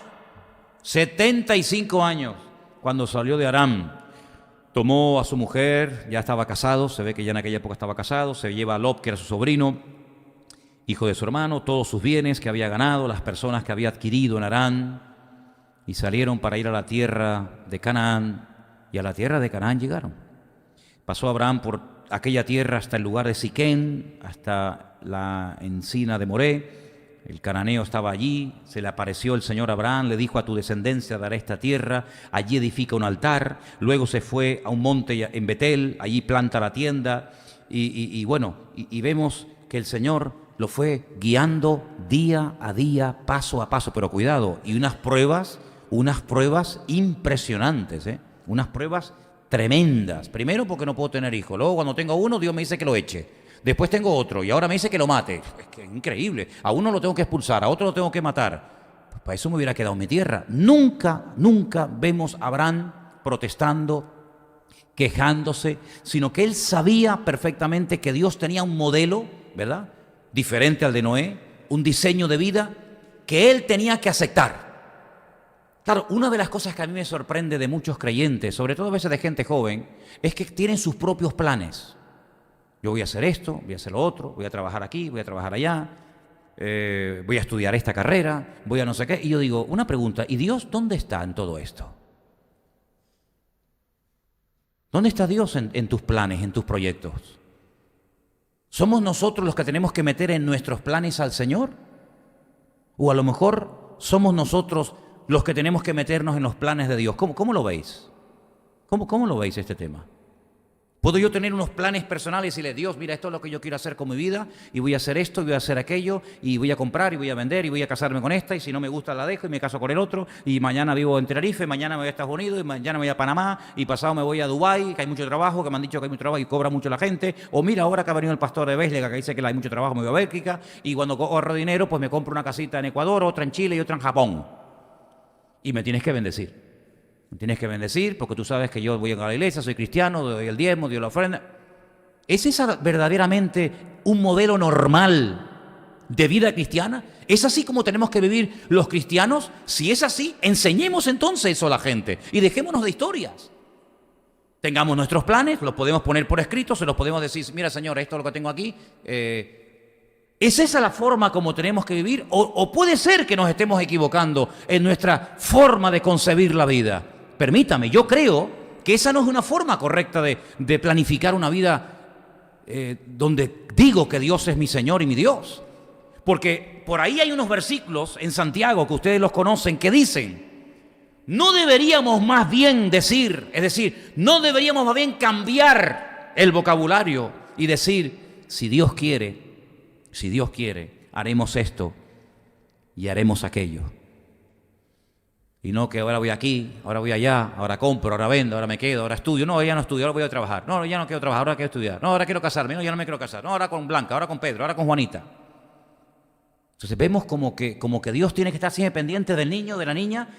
A: 75 años cuando salió de Aram. Tomó a su mujer, ya estaba casado, se ve que ya en aquella época estaba casado, se lleva a Lot, que era su sobrino, hijo de su hermano, todos sus bienes que había ganado, las personas que había adquirido en Harán, y salieron para ir a la tierra de Canaán, y a la tierra de Canaán llegaron. Pasó Abraham por aquella tierra hasta el lugar de Siquén, hasta la encina de Moré. El cananeo estaba allí, se le apareció el Señor a Abraham, le dijo, a tu descendencia daré esta tierra, allí edifica un altar. Luego se fue a un monte en Betel, allí planta la tienda, y vemos que el Señor lo fue guiando día a día, paso a paso, pero cuidado, y unas pruebas impresionantes, unas pruebas tremendas. Primero porque no puedo tener hijos, luego cuando tengo uno Dios me dice que lo eche. Después tengo otro y ahora me dice que lo mate. Es que es increíble. A uno lo tengo que expulsar, a otro lo tengo que matar. Pues para eso me hubiera quedado en mi tierra. Nunca vemos a Abraham protestando, quejándose, sino que él sabía perfectamente que Dios tenía un modelo, ¿verdad?, diferente al de Noé, un diseño de vida que él tenía que aceptar. Claro, una de las cosas que a mí me sorprende de muchos creyentes, sobre todo a veces de gente joven, es que tienen sus propios planes. Yo voy a hacer esto, voy a hacer lo otro, voy a trabajar aquí, voy a trabajar allá, voy a estudiar esta carrera, voy a no sé qué. Y yo digo, una pregunta, ¿y Dios dónde está en todo esto? ¿Dónde está Dios en tus planes, en tus proyectos? ¿Somos nosotros los que tenemos que meter en nuestros planes al Señor? ¿O a lo mejor somos nosotros los que tenemos que meternos en los planes de Dios? ¿Cómo lo veis? ¿Cómo lo veis este tema? ¿Puedo yo tener unos planes personales y decirle, Dios, mira, esto es lo que yo quiero hacer con mi vida, y voy a hacer esto, y voy a hacer aquello, y voy a comprar, y voy a vender, y voy a casarme con esta, y si no me gusta la dejo, y me caso con el otro, y mañana vivo en Tenerife, mañana me voy a Estados Unidos, y mañana me voy a Panamá, y pasado me voy a Dubái, que hay mucho trabajo, que me han dicho que hay mucho trabajo y cobra mucho la gente, o mira, ahora que ha venido el pastor de Béslega, que dice que hay mucho trabajo, me voy a Bélgica, y cuando ahorro dinero, pues me compro una casita en Ecuador, otra en Chile y otra en Japón. Y me tienes que bendecir. Me tienes que bendecir, porque tú sabes que yo voy a la iglesia, soy cristiano, doy el diezmo, doy la ofrenda. ¿Es esa verdaderamente un modelo normal de vida cristiana? ¿Es así como tenemos que vivir los cristianos? Si es así, enseñemos entonces eso a la gente y dejémonos de historias. Tengamos nuestros planes, los podemos poner por escrito, se los podemos decir, mira Señor, esto es lo que tengo aquí. ¿Es esa la forma como tenemos que vivir? ¿O puede ser que nos estemos equivocando en nuestra forma de concebir la vida? Permítame, yo creo que esa no es una forma correcta de planificar una vida donde digo que Dios es mi Señor y mi Dios. Porque por ahí hay unos versículos en Santiago que ustedes los conocen que dicen, no deberíamos más bien decir, es decir, no deberíamos más bien cambiar el vocabulario y decir, si Dios quiere, haremos esto y haremos aquello. Y no que ahora voy aquí, ahora voy allá, ahora compro, ahora vendo, ahora me quedo, ahora estudio. No, ya no estudio, ahora voy a trabajar. No, ya no quiero trabajar, ahora quiero estudiar. No, ahora quiero casarme, no, ya no me quiero casar. No, ahora con Blanca, ahora con Pedro, ahora con Juanita. Entonces vemos como que Dios tiene que estar siempre pendiente del niño, de la niña,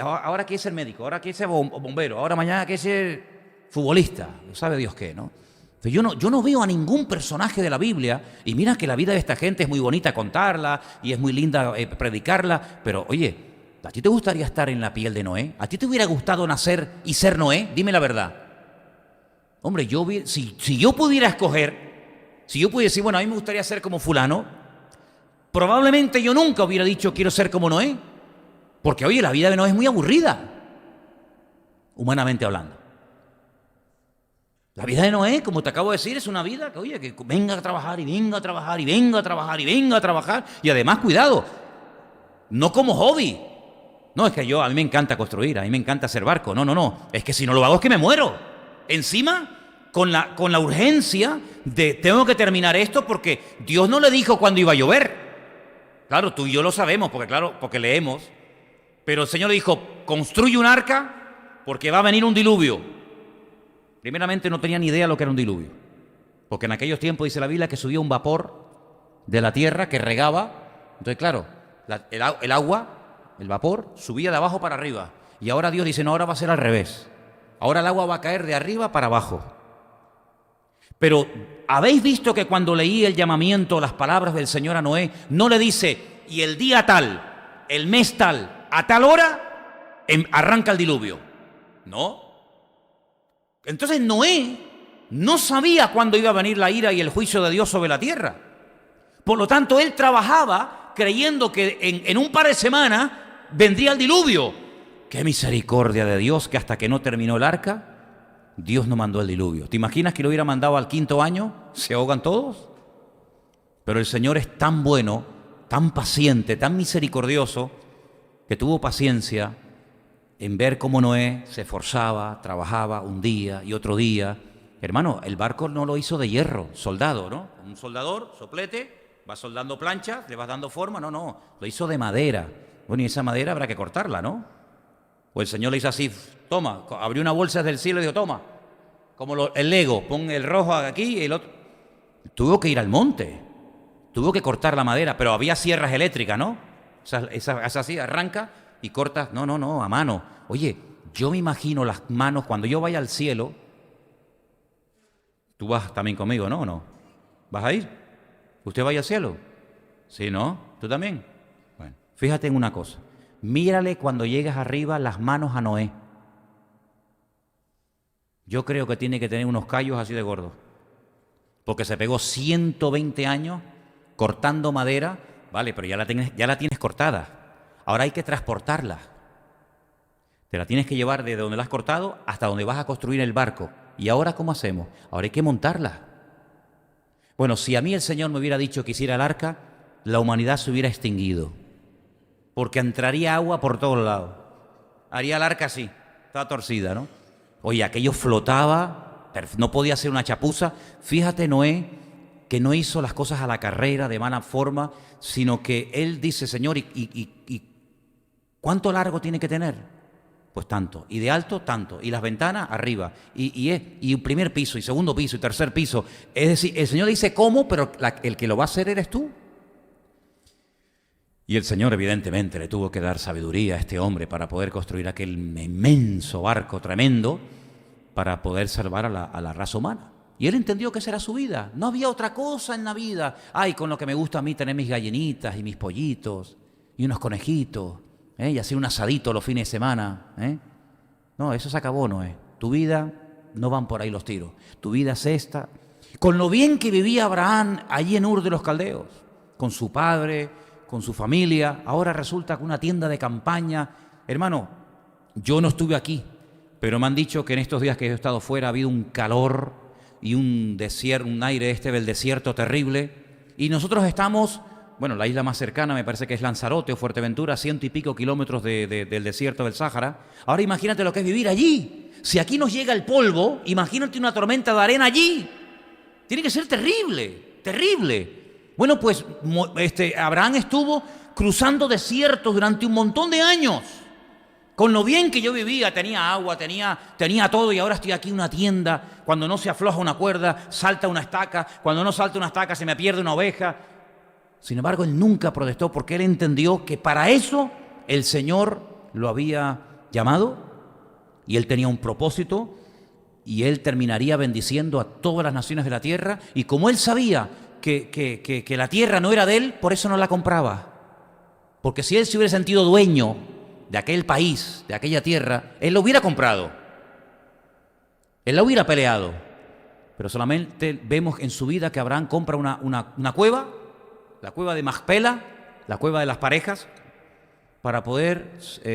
A: ahora quiere ser médico, ahora quiere ser bombero, ahora mañana quiere ser futbolista, sabe Dios qué, ¿no? Entonces yo no veo a ningún personaje de la Biblia, y mira que la vida de esta gente es muy bonita contarla, y es muy linda predicarla, pero oye, ¿a ti te gustaría estar en la piel de Noé? ¿A ti te hubiera gustado nacer y ser Noé? Dime la verdad. Hombre, si yo pudiera escoger, si yo pudiera decir, bueno, a mí me gustaría ser como fulano, probablemente yo nunca hubiera dicho quiero ser como Noé, porque oye, la vida de Noé es muy aburrida, humanamente hablando. La vida de Noé, como te acabo de decir, es una vida que, oye, que venga a trabajar y venga a trabajar y venga a trabajar y venga a trabajar, y además, cuidado, no como hobby. No, es que a mí me encanta construir, a mí me encanta hacer barco. No, es que si no lo hago es que me muero. Encima, con la urgencia de tengo que terminar esto porque Dios no le dijo cuándo iba a llover. Claro, tú y yo lo sabemos, porque leemos. Pero el Señor le dijo, construye un arca porque va a venir un diluvio. Primeramente no tenía ni idea lo que era un diluvio. Porque en aquellos tiempos dice la Biblia que subía un vapor de la tierra que regaba. Entonces, claro, el agua, el vapor, subía de abajo para arriba. Y ahora Dios dice, no, ahora va a ser al revés. Ahora el agua va a caer de arriba para abajo. Pero, ¿habéis visto que cuando leí el llamamiento, las palabras del Señor a Noé, no le dice, y el día tal, el mes tal, a tal hora, arranca el diluvio? No. Entonces Noé no sabía cuándo iba a venir la ira y el juicio de Dios sobre la tierra. Por lo tanto, él trabajaba creyendo que en un par de semanas vendría el diluvio. ¡Qué misericordia de Dios que hasta que no terminó el arca, Dios no mandó el diluvio! ¿Te imaginas que lo hubiera mandado al 5.º año? ¿Se ahogan todos? Pero el Señor es tan bueno, tan paciente, tan misericordioso, que tuvo paciencia en ver cómo Noé se esforzaba, trabajaba un día y otro día. Hermano, el barco no lo hizo de hierro, soldado, ¿no? Un soldador, soplete, va soldando planchas, le vas dando forma. No, lo hizo de madera. Bueno, y esa madera habrá que cortarla, ¿no? Pues el Señor le hizo así, toma, abrió una bolsa del cielo y dijo, toma, como el Lego, pon el rojo aquí y el otro. Tuvo que ir al monte, tuvo que cortar la madera, pero había sierras eléctricas, ¿no? Esa así, arranca y cortas, no, a mano. Oye, yo me imagino las manos, cuando yo vaya al cielo, tú vas también conmigo, ¿no? ¿O no? ¿Vas a ir? ¿Usted vaya al cielo? Sí, ¿no? ¿Tú también? Bueno, fíjate en una cosa. Mírale cuando llegues arriba las manos a Noé. Yo creo que tiene que tener unos callos así de gordos. Porque se pegó 120 años cortando madera, vale, pero ya la tienes cortada. Ahora hay que transportarla. Te la tienes que llevar desde donde la has cortado hasta donde vas a construir el barco. ¿Y ahora cómo hacemos? Ahora hay que montarla. Bueno, si a mí el Señor me hubiera dicho que hiciera el arca, la humanidad se hubiera extinguido. Porque entraría agua por todos lados. Haría el arca así, estaba torcida, ¿no? Oye, aquello flotaba, no podía ser una chapuza. Fíjate, Noé, que no hizo las cosas a la carrera, de mala forma, sino que él dice, Señor, ¿y cuánto largo tiene que tener? Pues tanto. Y de alto, tanto. Y las ventanas, arriba. Y un primer piso, y segundo piso, y tercer piso. Es decir, el Señor dice cómo, pero el que lo va a hacer eres tú. Y el Señor, evidentemente, le tuvo que dar sabiduría a este hombre para poder construir aquel inmenso barco tremendo para poder salvar a la raza humana. Y él entendió que esa era su vida. No había otra cosa en la vida. Ay, con lo que me gusta a mí tener mis gallinitas y mis pollitos y unos conejitos, y hacer un asadito los fines de semana. No, eso se acabó, Noé. Tu vida no van por ahí los tiros. Tu vida es esta. Con lo bien que vivía Abraham allí en Ur de los Caldeos, con su padre, con su familia, ahora resulta que una tienda de campaña. Hermano, yo no estuve aquí, pero me han dicho que en estos días que he estado fuera ha habido un calor y un desierto, un aire del desierto terrible. Y nosotros estamos, bueno, la isla más cercana me parece que es Lanzarote o Fuerteventura, 100 y pico kilómetros del desierto del Sáhara. Ahora imagínate lo que es vivir allí. Si aquí nos llega el polvo, imagínate una tormenta de arena allí. Tiene que ser terrible, terrible. Bueno, pues Abraham estuvo cruzando desiertos durante un montón de años. Con lo bien que yo vivía, tenía agua, tenía todo, y ahora estoy aquí en una tienda. Cuando no se afloja una cuerda, salta una estaca. Cuando no salta una estaca, se me pierde una oveja. Sin embargo, él nunca protestó porque él entendió que para eso el Señor lo había llamado y él tenía un propósito y él terminaría bendiciendo a todas las naciones de la tierra. Y como él sabía que la tierra no era de él, por eso no la compraba. Porque si él se hubiera sentido dueño de aquel país, de aquella tierra, él lo hubiera comprado. Él la hubiera peleado. Pero solamente vemos en su vida que Abraham compra una cueva, la cueva de Macpela, la cueva de las parejas, para poder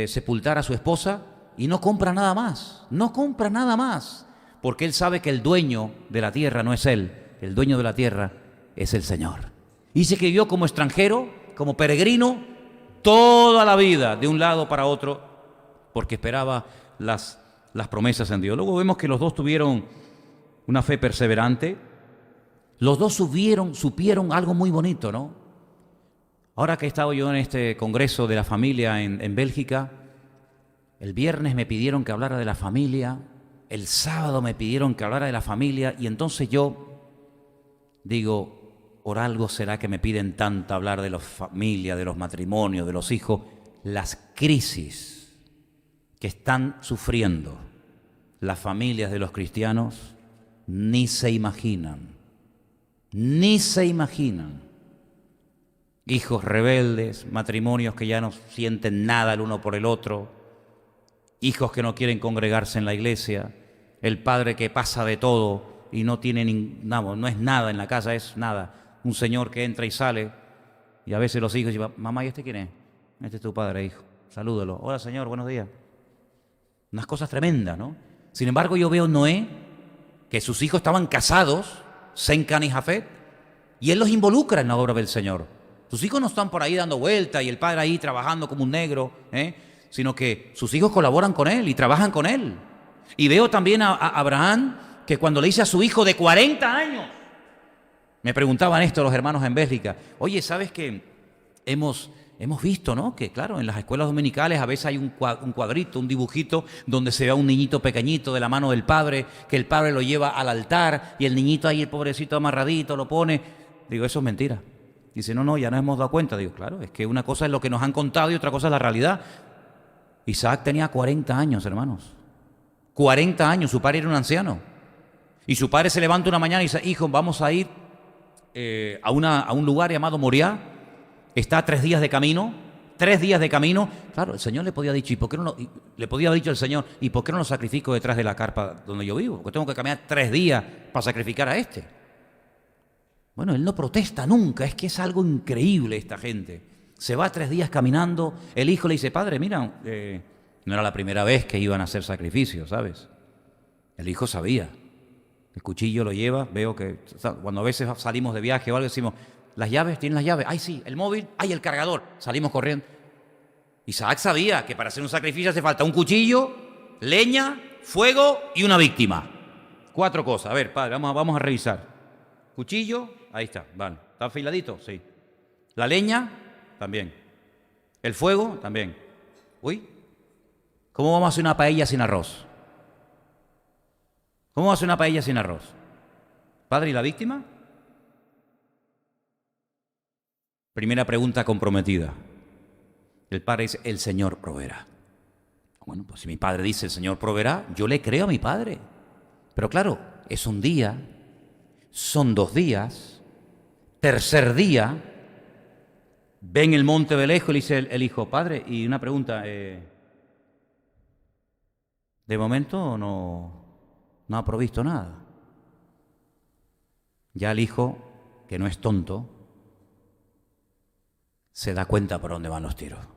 A: sepultar a su esposa, y no compra nada más. No compra nada más. Porque él sabe que el dueño de la tierra no es él. El dueño de la tierra es el Señor. Y dice que vivió como extranjero, como peregrino, toda la vida, de un lado para otro, porque esperaba las promesas en Dios. Luego vemos que los dos tuvieron una fe perseverante. Los dos supieron algo muy bonito, ¿no? Ahora que he estado yo en este congreso de la familia en Bélgica, el viernes me pidieron que hablara de la familia, el sábado me pidieron que hablara de la familia, y entonces yo digo, por algo será que me piden tanto hablar de la familia, de los matrimonios, de los hijos, las crisis que están sufriendo las familias de los cristianos, ni se imaginan, ni se imaginan. Hijos rebeldes, matrimonios que ya no sienten nada el uno por el otro, hijos que no quieren congregarse en la iglesia, el padre que pasa de todo y no tiene no es nada en la casa, es nada. Un señor que entra y sale, y a veces los hijos dicen, mamá, ¿y este quién es? Este es tu padre, hijo. Salúdalo. Hola, señor, buenos días. Unas cosas tremendas, ¿no? Sin embargo, yo veo Noé, que sus hijos estaban casados, Sem, Cam y Jafet, y él los involucra en la obra del Señor. Sus hijos no están por ahí dando vueltas y el padre ahí trabajando como un negro, sino que sus hijos colaboran con él y trabajan con él. Y veo también a Abraham, que cuando le dice a su hijo de 40 años, me preguntaban esto los hermanos en Bélgica, oye, ¿sabes qué? Hemos visto, ¿no? Que claro, en las escuelas dominicales a veces hay un cuadrito, un dibujito, donde se ve a un niñito pequeñito de la mano del padre, que el padre lo lleva al altar y el niñito ahí, el pobrecito amarradito, lo pone. Digo, eso es mentira. Dice, no, ya nos hemos dado cuenta. Digo, claro, es que una cosa es lo que nos han contado y otra cosa es la realidad. Isaac tenía 40 años, hermanos. 40 años, su padre era un anciano. Y su padre se levanta una mañana y dice, hijo, vamos a ir a un lugar llamado Moriah. Está a 3 días de camino. 3 días de camino. Claro, el Señor le podía haber dicho, ¿y por qué no le podía haber dicho el Señor, ¿y por qué no lo sacrifico detrás de la carpa donde yo vivo? Porque tengo que caminar 3 días para sacrificar a este. Bueno, él no protesta nunca, es que es algo increíble esta gente. Se va 3 días caminando, el hijo le dice, padre, mira, no era la primera vez que iban a hacer sacrificios, ¿sabes? El hijo sabía. El cuchillo lo lleva, veo que cuando a veces salimos de viaje o algo decimos, ¿las llaves? ¿Tienen las llaves? ¡Ay, sí! ¿El móvil? ¡Ay, el cargador! Salimos corriendo. Isaac sabía que para hacer un sacrificio hace falta un cuchillo, leña, fuego y una víctima. 4 cosas. A ver, padre, vamos a revisar. Cuchillo, ahí está, vale. ¿Está afiladito? Sí. La leña, también. El fuego, también. Uy, ¿cómo vamos a hacer una paella sin arroz? ¿Cómo vamos a hacer una paella sin arroz? Padre, ¿y la víctima? Primera pregunta comprometida. El padre dice, el Señor proveerá. Bueno, pues si mi padre dice, el Señor proveerá, yo le creo a mi padre. Pero claro, es un día, Son 2 días. Tercer día, ven el monte de lejos y le dice el hijo, padre, y una pregunta, de momento no ha provisto nada. Ya el hijo, que no es tonto, se da cuenta por dónde van los tiros.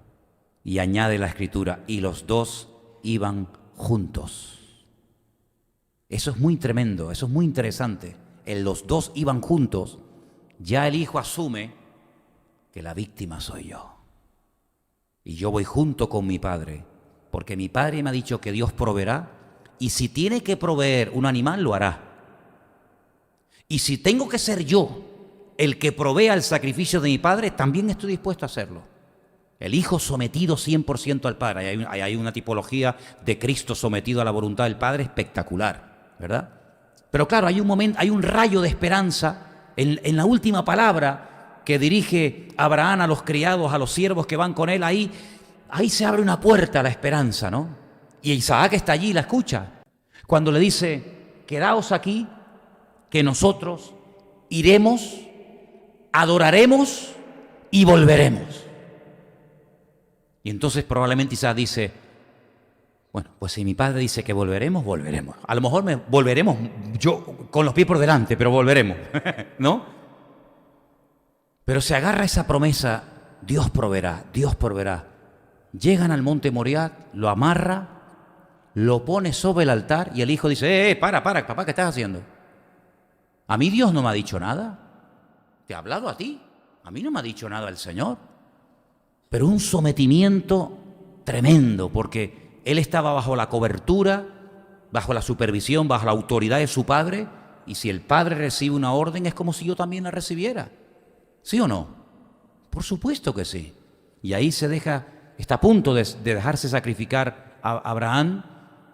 A: Y añade la escritura, y los 2 iban juntos. Eso es muy tremendo, eso es muy interesante. Los 2 iban juntos, ya el hijo asume que la víctima soy yo. Y yo voy junto con mi padre, porque mi padre me ha dicho que Dios proveerá, y si tiene que proveer un animal, lo hará. Y si tengo que ser yo el que provea el sacrificio de mi padre, también estoy dispuesto a hacerlo. El hijo sometido 100% al padre. Hay una tipología de Cristo sometido a la voluntad del padre espectacular, ¿verdad? Pero claro, hay un momento, hay un rayo de esperanza en la última palabra que dirige Abraham a los criados, a los siervos que van con él. Ahí se abre una puerta a la esperanza, ¿no? Y Isaac está allí y la escucha. Cuando le dice, quedaos aquí, que nosotros iremos, adoraremos y volveremos. Y entonces probablemente Isaac dice, bueno, pues si mi padre dice que volveremos, volveremos. A lo mejor volveremos yo con los pies por delante, pero volveremos, ¿no? Pero se agarra esa promesa, Dios proveerá, Dios proveerá. Llegan al monte Moriah, lo amarra, lo pone sobre el altar y el hijo dice, para, papá, ¿qué estás haciendo? A mí Dios no me ha dicho nada. Te ha hablado a ti. A mí no me ha dicho nada el Señor. Pero un sometimiento tremendo, porque él estaba bajo la cobertura, bajo la supervisión, bajo la autoridad de su padre, y si el padre recibe una orden es como si yo también la recibiera. ¿Sí o no? Por supuesto que sí. Y ahí está a punto de dejarse sacrificar a Abraham.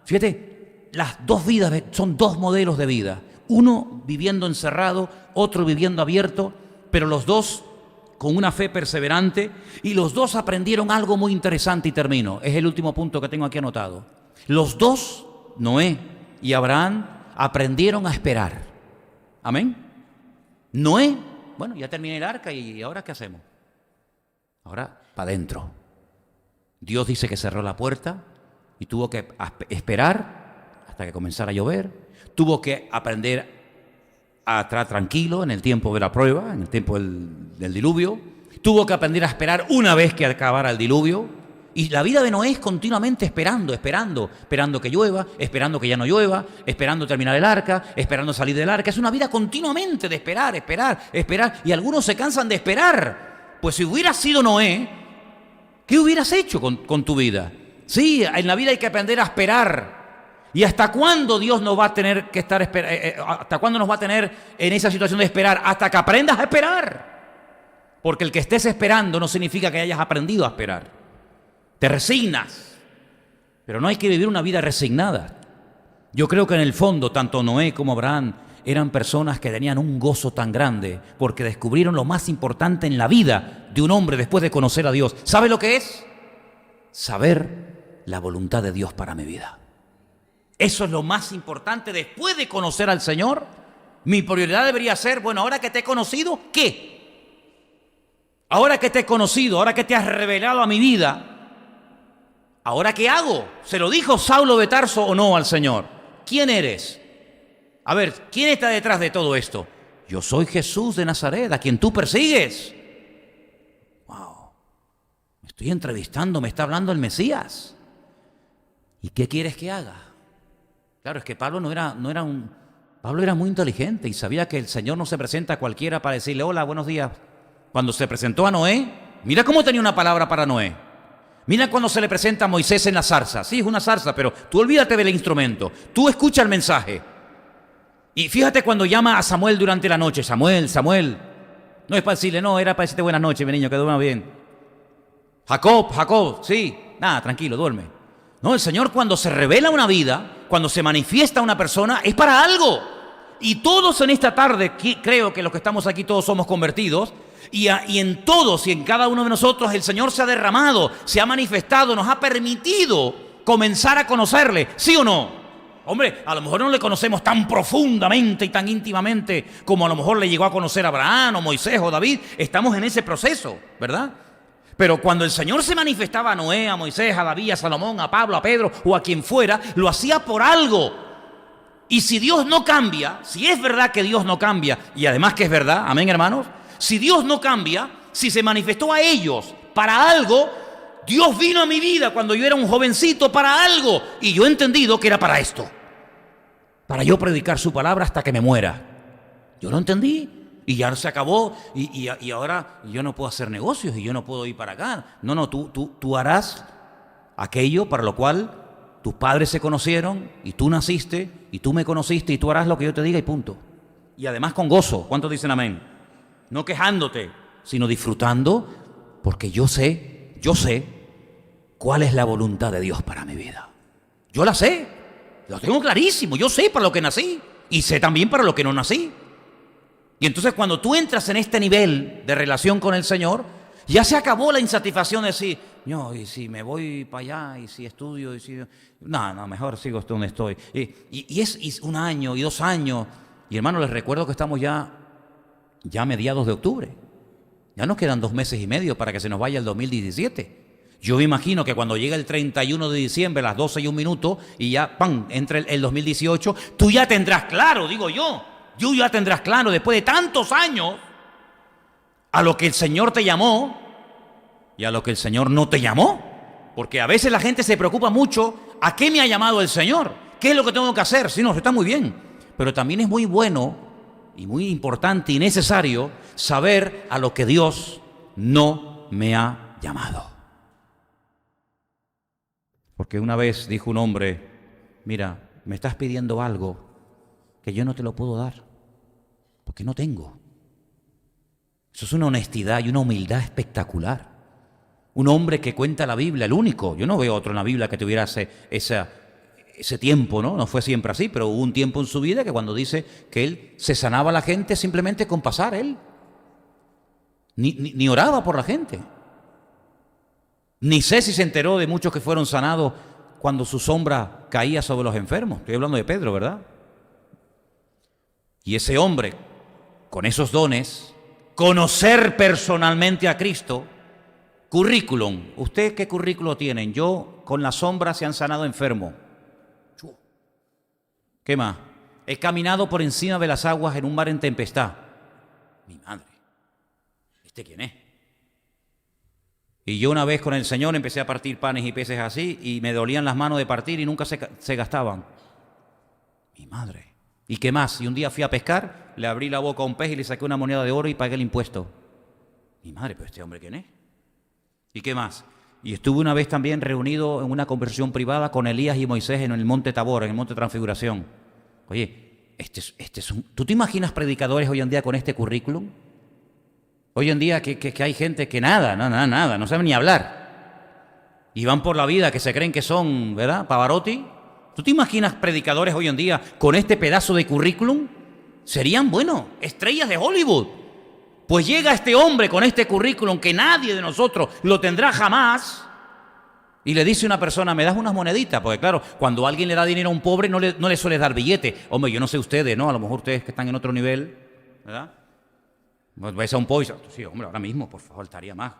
A: Fíjate, las 2 vidas son 2 modelos de vida. Uno viviendo encerrado, otro viviendo abierto, pero los 2 con una fe perseverante, y los 2 aprendieron algo muy interesante, y termino. Es el último punto que tengo aquí anotado. Los 2, Noé y Abraham, aprendieron a esperar. ¿Amén? Noé, bueno, ya terminé el arca, ¿y ahora qué hacemos? Ahora, para adentro. Dios dice que cerró la puerta y tuvo que esperar hasta que comenzara a llover. Tuvo que aprender a estar tranquilo en el tiempo de la prueba, en el tiempo del diluvio. Tuvo que aprender a esperar una vez que acabara el diluvio. Y la vida de Noé es continuamente esperando que llueva, esperando que ya no llueva, esperando terminar el arca, esperando salir del arca. Es una vida continuamente de esperar. Y algunos se cansan de esperar. Pues si hubieras sido Noé, ¿qué hubieras hecho con tu vida? Sí, en la vida hay que aprender a esperar. ¿Y hasta cuándo Dios nos va a tener que estar hasta cuándo nos va a tener en esa situación de esperar? Hasta que aprendas a esperar. Porque el que estés esperando no significa que hayas aprendido a esperar. Te resignas. Pero no hay que vivir una vida resignada. Yo creo que en el fondo tanto Noé como Abraham eran personas que tenían un gozo tan grande porque descubrieron lo más importante en la vida de un hombre después de conocer a Dios. ¿Sabe lo que es? Saber la voluntad de Dios para mi vida. Eso es lo más importante después de conocer al Señor. Mi prioridad debería ser, bueno, ahora que te he conocido, ¿qué? Ahora que te he conocido, ahora que te has revelado a mi vida, ¿ahora qué hago? ¿Se lo dijo Saulo de Tarso o no al Señor? ¿Quién eres? A ver, ¿quién está detrás de todo esto? Yo soy Jesús de Nazaret, a quien tú persigues. Wow, me estoy entrevistando, me está hablando el Mesías. ¿Y qué quieres que haga? Claro, es que Pablo Pablo era muy inteligente y sabía que el Señor no se presenta a cualquiera para decirle, hola, buenos días. Cuando se presentó a Noé, mira cómo tenía una palabra para Noé. Mira cuando se le presenta a Moisés en la zarza. Sí, es una zarza, pero tú olvídate del instrumento. Tú escucha el mensaje. Y fíjate cuando llama a Samuel durante la noche. Samuel, Samuel. No es para decirle, no, era para decirte buenas noches, mi niño, que duerma bien. Jacob, sí. Nada, tranquilo, duerme. No, el Señor cuando se revela una vida, cuando se manifiesta una persona, es para algo. Y todos en esta tarde, creo que los que estamos aquí todos somos convertidos, y en todos y en cada uno de nosotros el Señor se ha derramado, se ha manifestado, nos ha permitido comenzar a conocerle, ¿sí o no? Hombre, a lo mejor no le conocemos tan profundamente y tan íntimamente como a lo mejor le llegó a conocer a Abraham o Moisés o David. Estamos en ese proceso, ¿verdad? Pero cuando el Señor se manifestaba a Noé, a Moisés, a David, a Salomón, a Pablo, a Pedro o a quien fuera, lo hacía por algo. Y si Dios no cambia, si es verdad que Dios no cambia, y además que es verdad, amén hermanos, si Dios no cambia, si se manifestó a ellos para algo, Dios vino a mi vida cuando yo era un jovencito para algo, y yo he entendido que era para esto, para yo predicar su palabra hasta que me muera. Yo lo entendí y ya se acabó, y ahora yo no puedo hacer negocios y yo no puedo ir para acá. No, tú harás aquello para lo cual tus padres se conocieron y tú naciste y tú me conociste y tú harás lo que yo te diga y punto. Y además con gozo. ¿Cuántos dicen amén? No quejándote, sino disfrutando, porque yo sé cuál es la voluntad de Dios para mi vida. Yo la sé, lo tengo clarísimo. Yo sé para lo que nací y sé también para lo que no nací. Y entonces cuando tú entras en este nivel de relación con el Señor, ya se acabó la insatisfacción de decir, no, y si me voy para allá, y si estudio, y si... No, mejor sigo donde estoy. Y es un año y 2 años. Y hermano, les recuerdo que estamos ya a mediados de octubre. Ya nos quedan 2 meses y medio para que se nos vaya el 2017. Yo me imagino que cuando llegue el 31 de diciembre, a las 12:01, y ya, ¡pam!, entre el 2018, tú ya tendrás claro, digo yo, ya tendrás claro, después de tantos años, a lo que el Señor te llamó y a lo que el Señor no te llamó. Porque a veces la gente se preocupa mucho, ¿a qué me ha llamado el Señor? ¿Qué es lo que tengo que hacer? Sí, no, está muy bien. Pero también es muy bueno y muy importante y necesario saber a lo que Dios no me ha llamado. Porque una vez dijo un hombre, mira, me estás pidiendo algo que yo no te lo puedo dar, porque no tengo. Eso es una honestidad y una humildad espectacular. Un hombre que cuenta la Biblia, el único. Yo no veo otro en la Biblia que tuviera ese tiempo, ¿no? No fue siempre así, pero hubo un tiempo en su vida que cuando dice que él se sanaba a la gente simplemente con pasar, él. Ni oraba por la gente. Ni sé si se enteró de muchos que fueron sanados cuando su sombra caía sobre los enfermos. Estoy hablando de Pedro, ¿verdad? Y ese hombre, con esos dones, conocer personalmente a Cristo. Currículum. ¿Ustedes qué currículo tienen? Yo, con la sombra se han sanado enfermos. ¿Qué más? He caminado por encima de las aguas en un mar en tempestad. Mi madre. ¿Este quién es? Y yo una vez con el Señor empecé a partir panes y peces así y me dolían las manos de partir y nunca se gastaban. Mi madre. ¿Y qué más? Y un día fui a pescar, le abrí la boca a un pez y le saqué una moneda de oro y pagué el impuesto. Mi madre, ¿pero este hombre quién es? ¿Y qué más? Y estuve una vez también reunido en una conversación privada con Elías y Moisés en el monte Tabor, en el monte Transfiguración. Oye, ¿tú te imaginas predicadores hoy en día con este currículum? Hoy en día que hay gente que nada, no sabe ni hablar. Y van por la vida que se creen que son, ¿verdad? Pavarotti. ¿Tú te imaginas predicadores hoy en día con este pedazo de currículum? Serían, bueno, estrellas de Hollywood. Pues llega este hombre con este currículum que nadie de nosotros lo tendrá jamás y le dice a una persona, ¿me das unas moneditas? Porque claro, cuando alguien le da dinero a un pobre no le suele dar billete. Hombre, yo no sé ustedes, ¿no? A lo mejor ustedes que están en otro nivel, ¿verdad? Pues vais a un poison. Sí, hombre, ahora mismo, por favor, estaría más.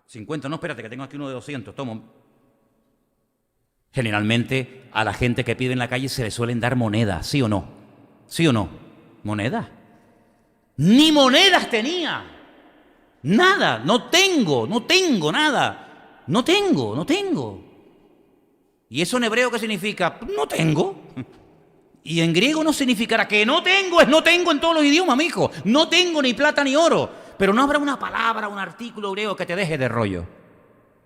A: 50, no, espérate, que tengo aquí uno de 200, toma. Generalmente a la gente que pide en la calle se le suelen dar monedas, ¿sí o no? ¿Sí o no? ¿Monedas? Ni monedas tenía. Nada, no tengo nada. No tengo. ¿Y eso en hebreo qué significa? No tengo. Y en griego no significará que no tengo, es no tengo en todos los idiomas, mijo. No tengo ni plata ni oro. Pero no habrá una palabra, un artículo griego que te deje de rollo.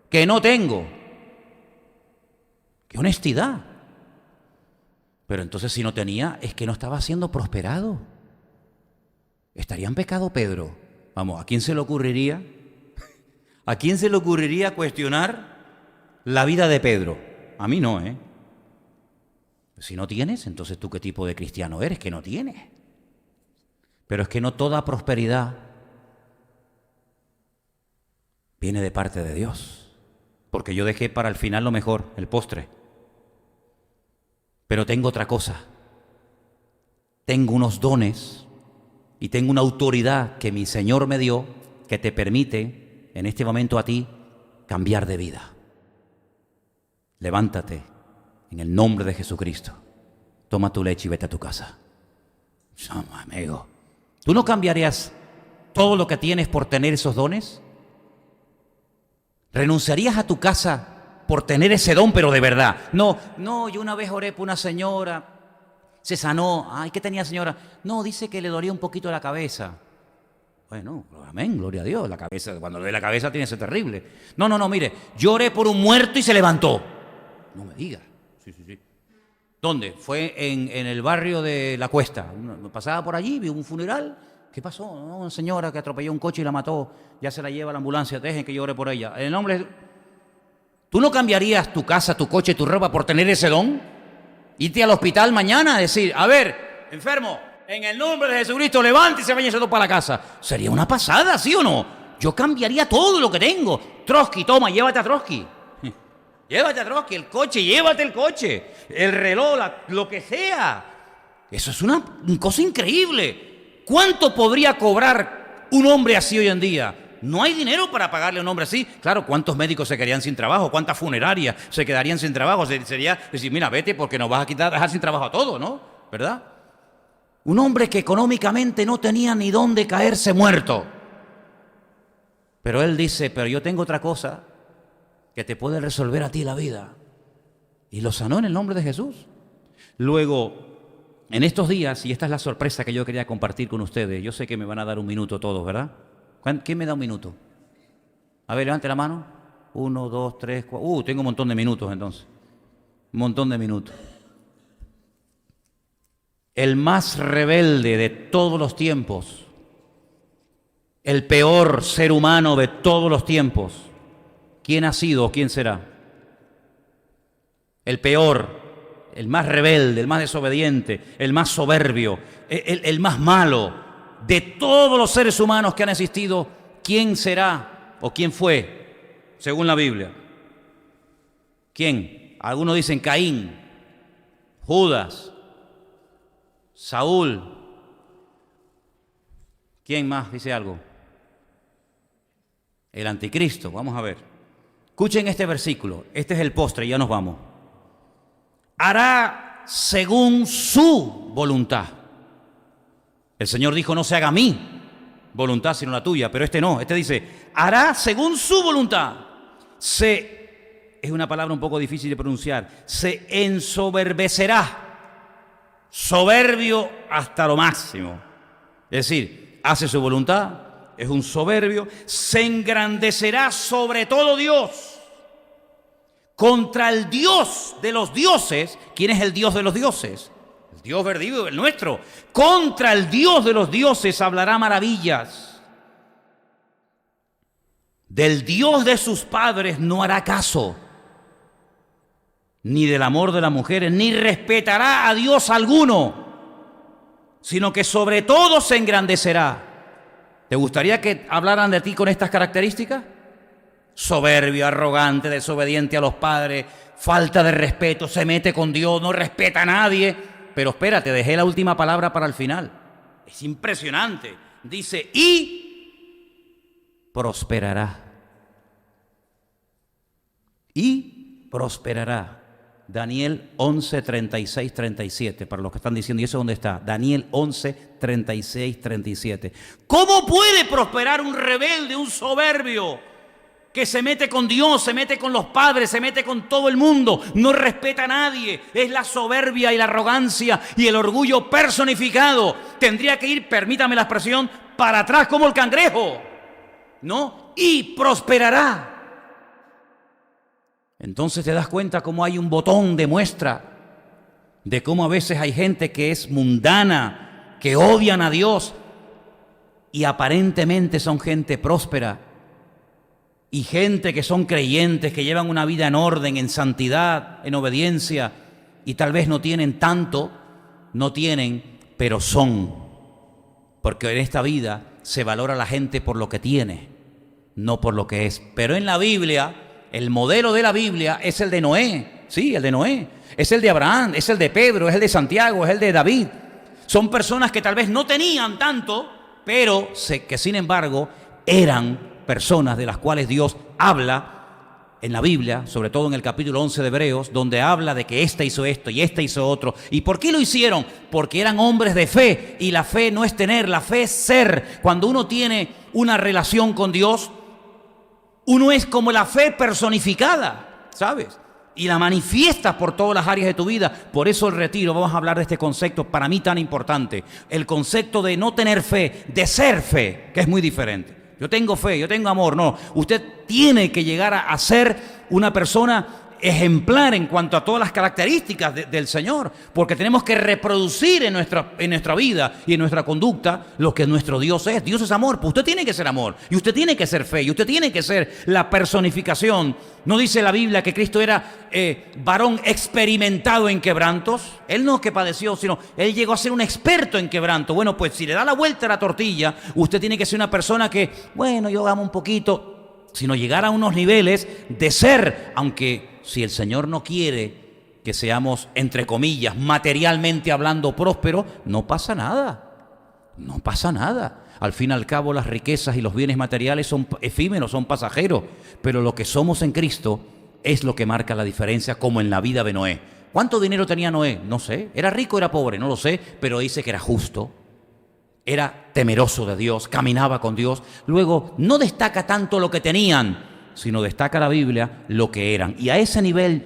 A: Que no tengo. ¡Qué honestidad! Pero entonces si no tenía, es que no estaba siendo prosperado. ¿Estaría en pecado Pedro? Vamos, ¿a quién se le ocurriría? ¿A quién se le ocurriría cuestionar la vida de Pedro? A mí no, ¿eh? Si no tienes, entonces ¿tú qué tipo de cristiano eres? Que no tienes. Pero es que no toda prosperidad viene de parte de Dios. Porque yo dejé para el final lo mejor, el postre. Pero tengo otra cosa. Tengo unos dones y tengo una autoridad que mi Señor me dio que te permite en este momento a ti cambiar de vida. Levántate en el nombre de Jesucristo. Toma tu leche y vete a tu casa. Amigo, ¿tú no cambiarías todo lo que tienes por tener esos dones? ¿Renunciarías a tu casa por tener ese don, pero de verdad? No, yo una vez oré por una señora, se sanó. Ay, ¿qué tenía señora? No, dice que le dolía un poquito la cabeza. Bueno, amén, gloria a Dios. La cabeza, cuando le duele la cabeza tiene que ser terrible. No, mire, yo oré por un muerto y se levantó. No me diga. Sí. ¿Dónde? Fue en el barrio de La Cuesta. Pasaba por allí, vi un funeral. ¿Qué pasó? No, una señora que atropelló un coche y la mató. Ya se la lleva a la ambulancia. Dejen que yo ore por ella. En el nombre de... ¿Tú no cambiarías tu casa, tu coche, tu ropa por tener ese don? Irte al hospital mañana a decir, a ver, enfermo, en el nombre de Jesucristo, levántese y váyase para la casa. Sería una pasada, ¿sí o no? Yo cambiaría todo lo que tengo. Trotsky, toma, llévate a Trotsky. Llévate a Trotsky, el coche, llévate el coche. El reloj, lo que sea. Eso es una cosa increíble. ¿Cuánto podría cobrar un hombre así hoy en día? No hay dinero para pagarle a un hombre así. Claro, ¿cuántos médicos se quedarían sin trabajo? ¿Cuántas funerarias se quedarían sin trabajo? Sería decir, mira, vete porque nos vas a dejar sin trabajo a todos, ¿no? ¿Verdad? Un hombre que económicamente no tenía ni dónde caerse muerto. Pero él dice, pero yo tengo otra cosa que te puede resolver a ti la vida. Y lo sanó en el nombre de Jesús. Luego, en estos días, y esta es la sorpresa que yo quería compartir con ustedes, yo sé que me van a dar un minuto todos, ¿verdad? ¿Quién me da un minuto? A ver, levante la mano. 1, 2, 3, 4. Tengo un montón de minutos entonces. Un montón de minutos. El más rebelde de todos los tiempos. El peor ser humano de todos los tiempos. ¿Quién ha sido o quién será? El peor, el más rebelde, el más desobediente, el más soberbio, el más malo. De todos los seres humanos que han existido, ¿quién será o quién fue, según la Biblia? ¿Quién? Algunos dicen Caín, Judas, Saúl. ¿Quién más dice algo? El anticristo. Vamos a ver. Escuchen este versículo. Este es el postre y ya nos vamos. Hará según su voluntad. El Señor dijo, no se haga mi voluntad sino la tuya, pero este no, este dice, hará según su voluntad. Es una palabra un poco difícil de pronunciar, se ensoberbecerá, soberbio hasta lo máximo. Es decir, hace su voluntad, es un soberbio, se engrandecerá sobre todo Dios, contra el Dios de los dioses. ¿Quién es el Dios de los dioses? Dios verdadero, el nuestro. Contra el Dios de los dioses hablará maravillas. Del Dios de sus padres no hará caso, ni del amor de las mujeres, ni respetará a Dios alguno, sino que sobre todo se engrandecerá. ¿Te gustaría que hablaran de ti con estas características? Soberbio, arrogante, desobediente a los padres, falta de respeto, se mete con Dios, no respeta a nadie. Pero espérate, dejé la última palabra para el final. Es impresionante. Dice, y prosperará. Y prosperará. Daniel 11, 36, 37. Para los que están diciendo, ¿y eso dónde está? Daniel 11, 36, 37. ¿Cómo puede prosperar un rebelde, un soberbio? Que se mete con Dios, se mete con los padres, se mete con todo el mundo, no respeta a nadie, es la soberbia y la arrogancia y el orgullo personificado. Tendría que ir, permítame la expresión, para atrás como el cangrejo, ¿no? Y prosperará. Entonces te das cuenta cómo hay un botón de muestra de cómo a veces hay gente que es mundana, que odian a Dios y aparentemente son gente próspera. Y gente que son creyentes, que llevan una vida en orden, en santidad, en obediencia, y tal vez no tienen tanto, no tienen, pero son. Porque en esta vida se valora a la gente por lo que tiene, no por lo que es. Pero en la Biblia, el modelo de la Biblia es el de Noé. Sí, el de Noé. Es el de Abraham, es el de Pedro, es el de Santiago, es el de David. Son personas que tal vez no tenían tanto, pero que sin embargo eran personas de las cuales Dios habla en la Biblia, sobre todo en el capítulo 11 de Hebreos, donde habla de que éste hizo esto y éste hizo otro. ¿Y por qué lo hicieron? Porque eran hombres de fe, y la fe no es tener, la fe es ser. Cuando uno tiene una relación con Dios, uno es como la fe personificada, ¿sabes? Y la manifiestas por todas las áreas de tu vida. Por eso el retiro, vamos a hablar de este concepto para mí tan importante. El concepto de no tener fe, de ser fe, que es muy diferente. Yo tengo fe, yo tengo amor. No, usted tiene que llegar a ser una persona ejemplar en cuanto a todas las características del Señor, porque tenemos que reproducir en nuestra vida y en nuestra conducta lo que nuestro Dios es. Dios es amor, pues usted tiene que ser amor, y usted tiene que ser fe, y usted tiene que ser la personificación. ¿No dice la Biblia que Cristo era varón experimentado en quebrantos? Él no que padeció, sino Él llegó a ser un experto en quebranto. Bueno, pues si le da la vuelta a la tortilla, usted tiene que ser una persona que, bueno, yo amo un poquito, sino llegar a unos niveles de ser, aunque si el Señor no quiere que seamos, entre comillas, materialmente hablando prósperos, no pasa nada. No pasa nada. Al fin y al cabo, las riquezas y los bienes materiales son efímeros, son pasajeros. Pero lo que somos en Cristo es lo que marca la diferencia, como en la vida de Noé. ¿Cuánto dinero tenía Noé? No sé. ¿Era rico o era pobre? No lo sé. Pero dice que era justo. Era temeroso de Dios, caminaba con Dios. Luego, no destaca tanto lo que tenían, sino destaca la Biblia lo que eran. Y a ese nivel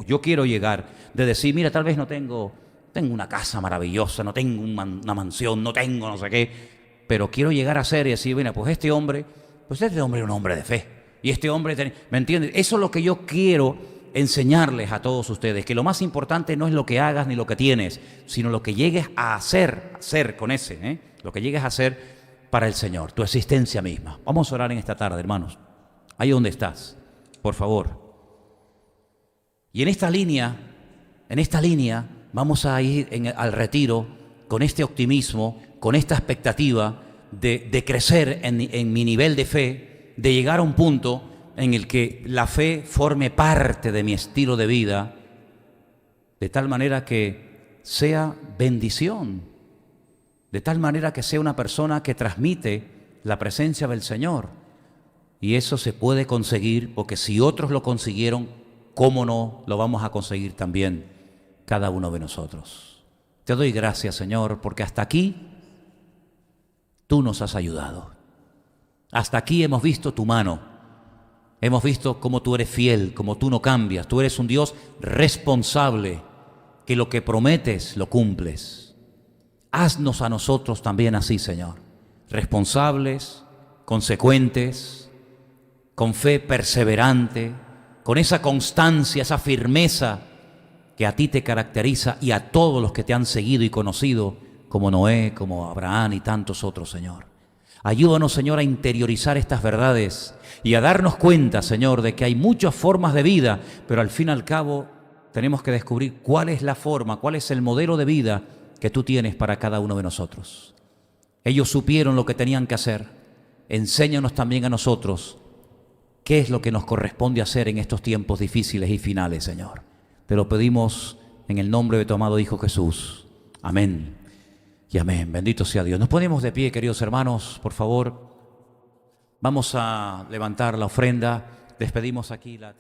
A: yo quiero llegar, de decir, mira, tal vez no tengo una casa maravillosa, no tengo una mansión, no tengo no sé qué, pero quiero llegar a ser y decir, mira, pues este hombre es un hombre de fe. Y este hombre, ¿me entiendes? Eso es lo que yo quiero enseñarles a todos ustedes, que lo más importante no es lo que hagas ni lo que tienes, sino lo que llegues a hacer con ese, lo que llegues a hacer para el Señor, tu existencia misma. Vamos a orar en esta tarde, hermanos. Ahí donde estás, por favor. Y en esta línea vamos a ir al retiro con este optimismo, con esta expectativa de crecer en mi nivel de fe, de llegar a un punto en el que la fe forme parte de mi estilo de vida, de tal manera que sea bendición, de tal manera que sea una persona que transmite la presencia del Señor. Y eso se puede conseguir, porque si otros lo consiguieron, ¿cómo no lo vamos a conseguir también cada uno de nosotros? Te doy gracias, Señor, porque hasta aquí tú nos has ayudado. Hasta aquí hemos visto tu mano. Hemos visto cómo tú eres fiel, cómo tú no cambias. Tú eres un Dios responsable, que lo que prometes lo cumples. Haznos a nosotros también así, Señor. Responsables, consecuentes, con fe perseverante, con esa constancia, esa firmeza que a ti te caracteriza y a todos los que te han seguido y conocido, como Noé, como Abraham y tantos otros, Señor. Ayúdanos, Señor, a interiorizar estas verdades y a darnos cuenta, Señor, de que hay muchas formas de vida, pero al fin y al cabo tenemos que descubrir cuál es la forma, cuál es el modelo de vida que tú tienes para cada uno de nosotros. Ellos supieron lo que tenían que hacer. Enséñanos también a nosotros qué es lo que nos corresponde hacer en estos tiempos difíciles y finales, Señor. Te lo pedimos en el nombre de tu amado Hijo Jesús. Amén y amén. Bendito sea Dios. Nos ponemos de pie, queridos hermanos, por favor. Vamos a levantar la ofrenda. Despedimos aquí la...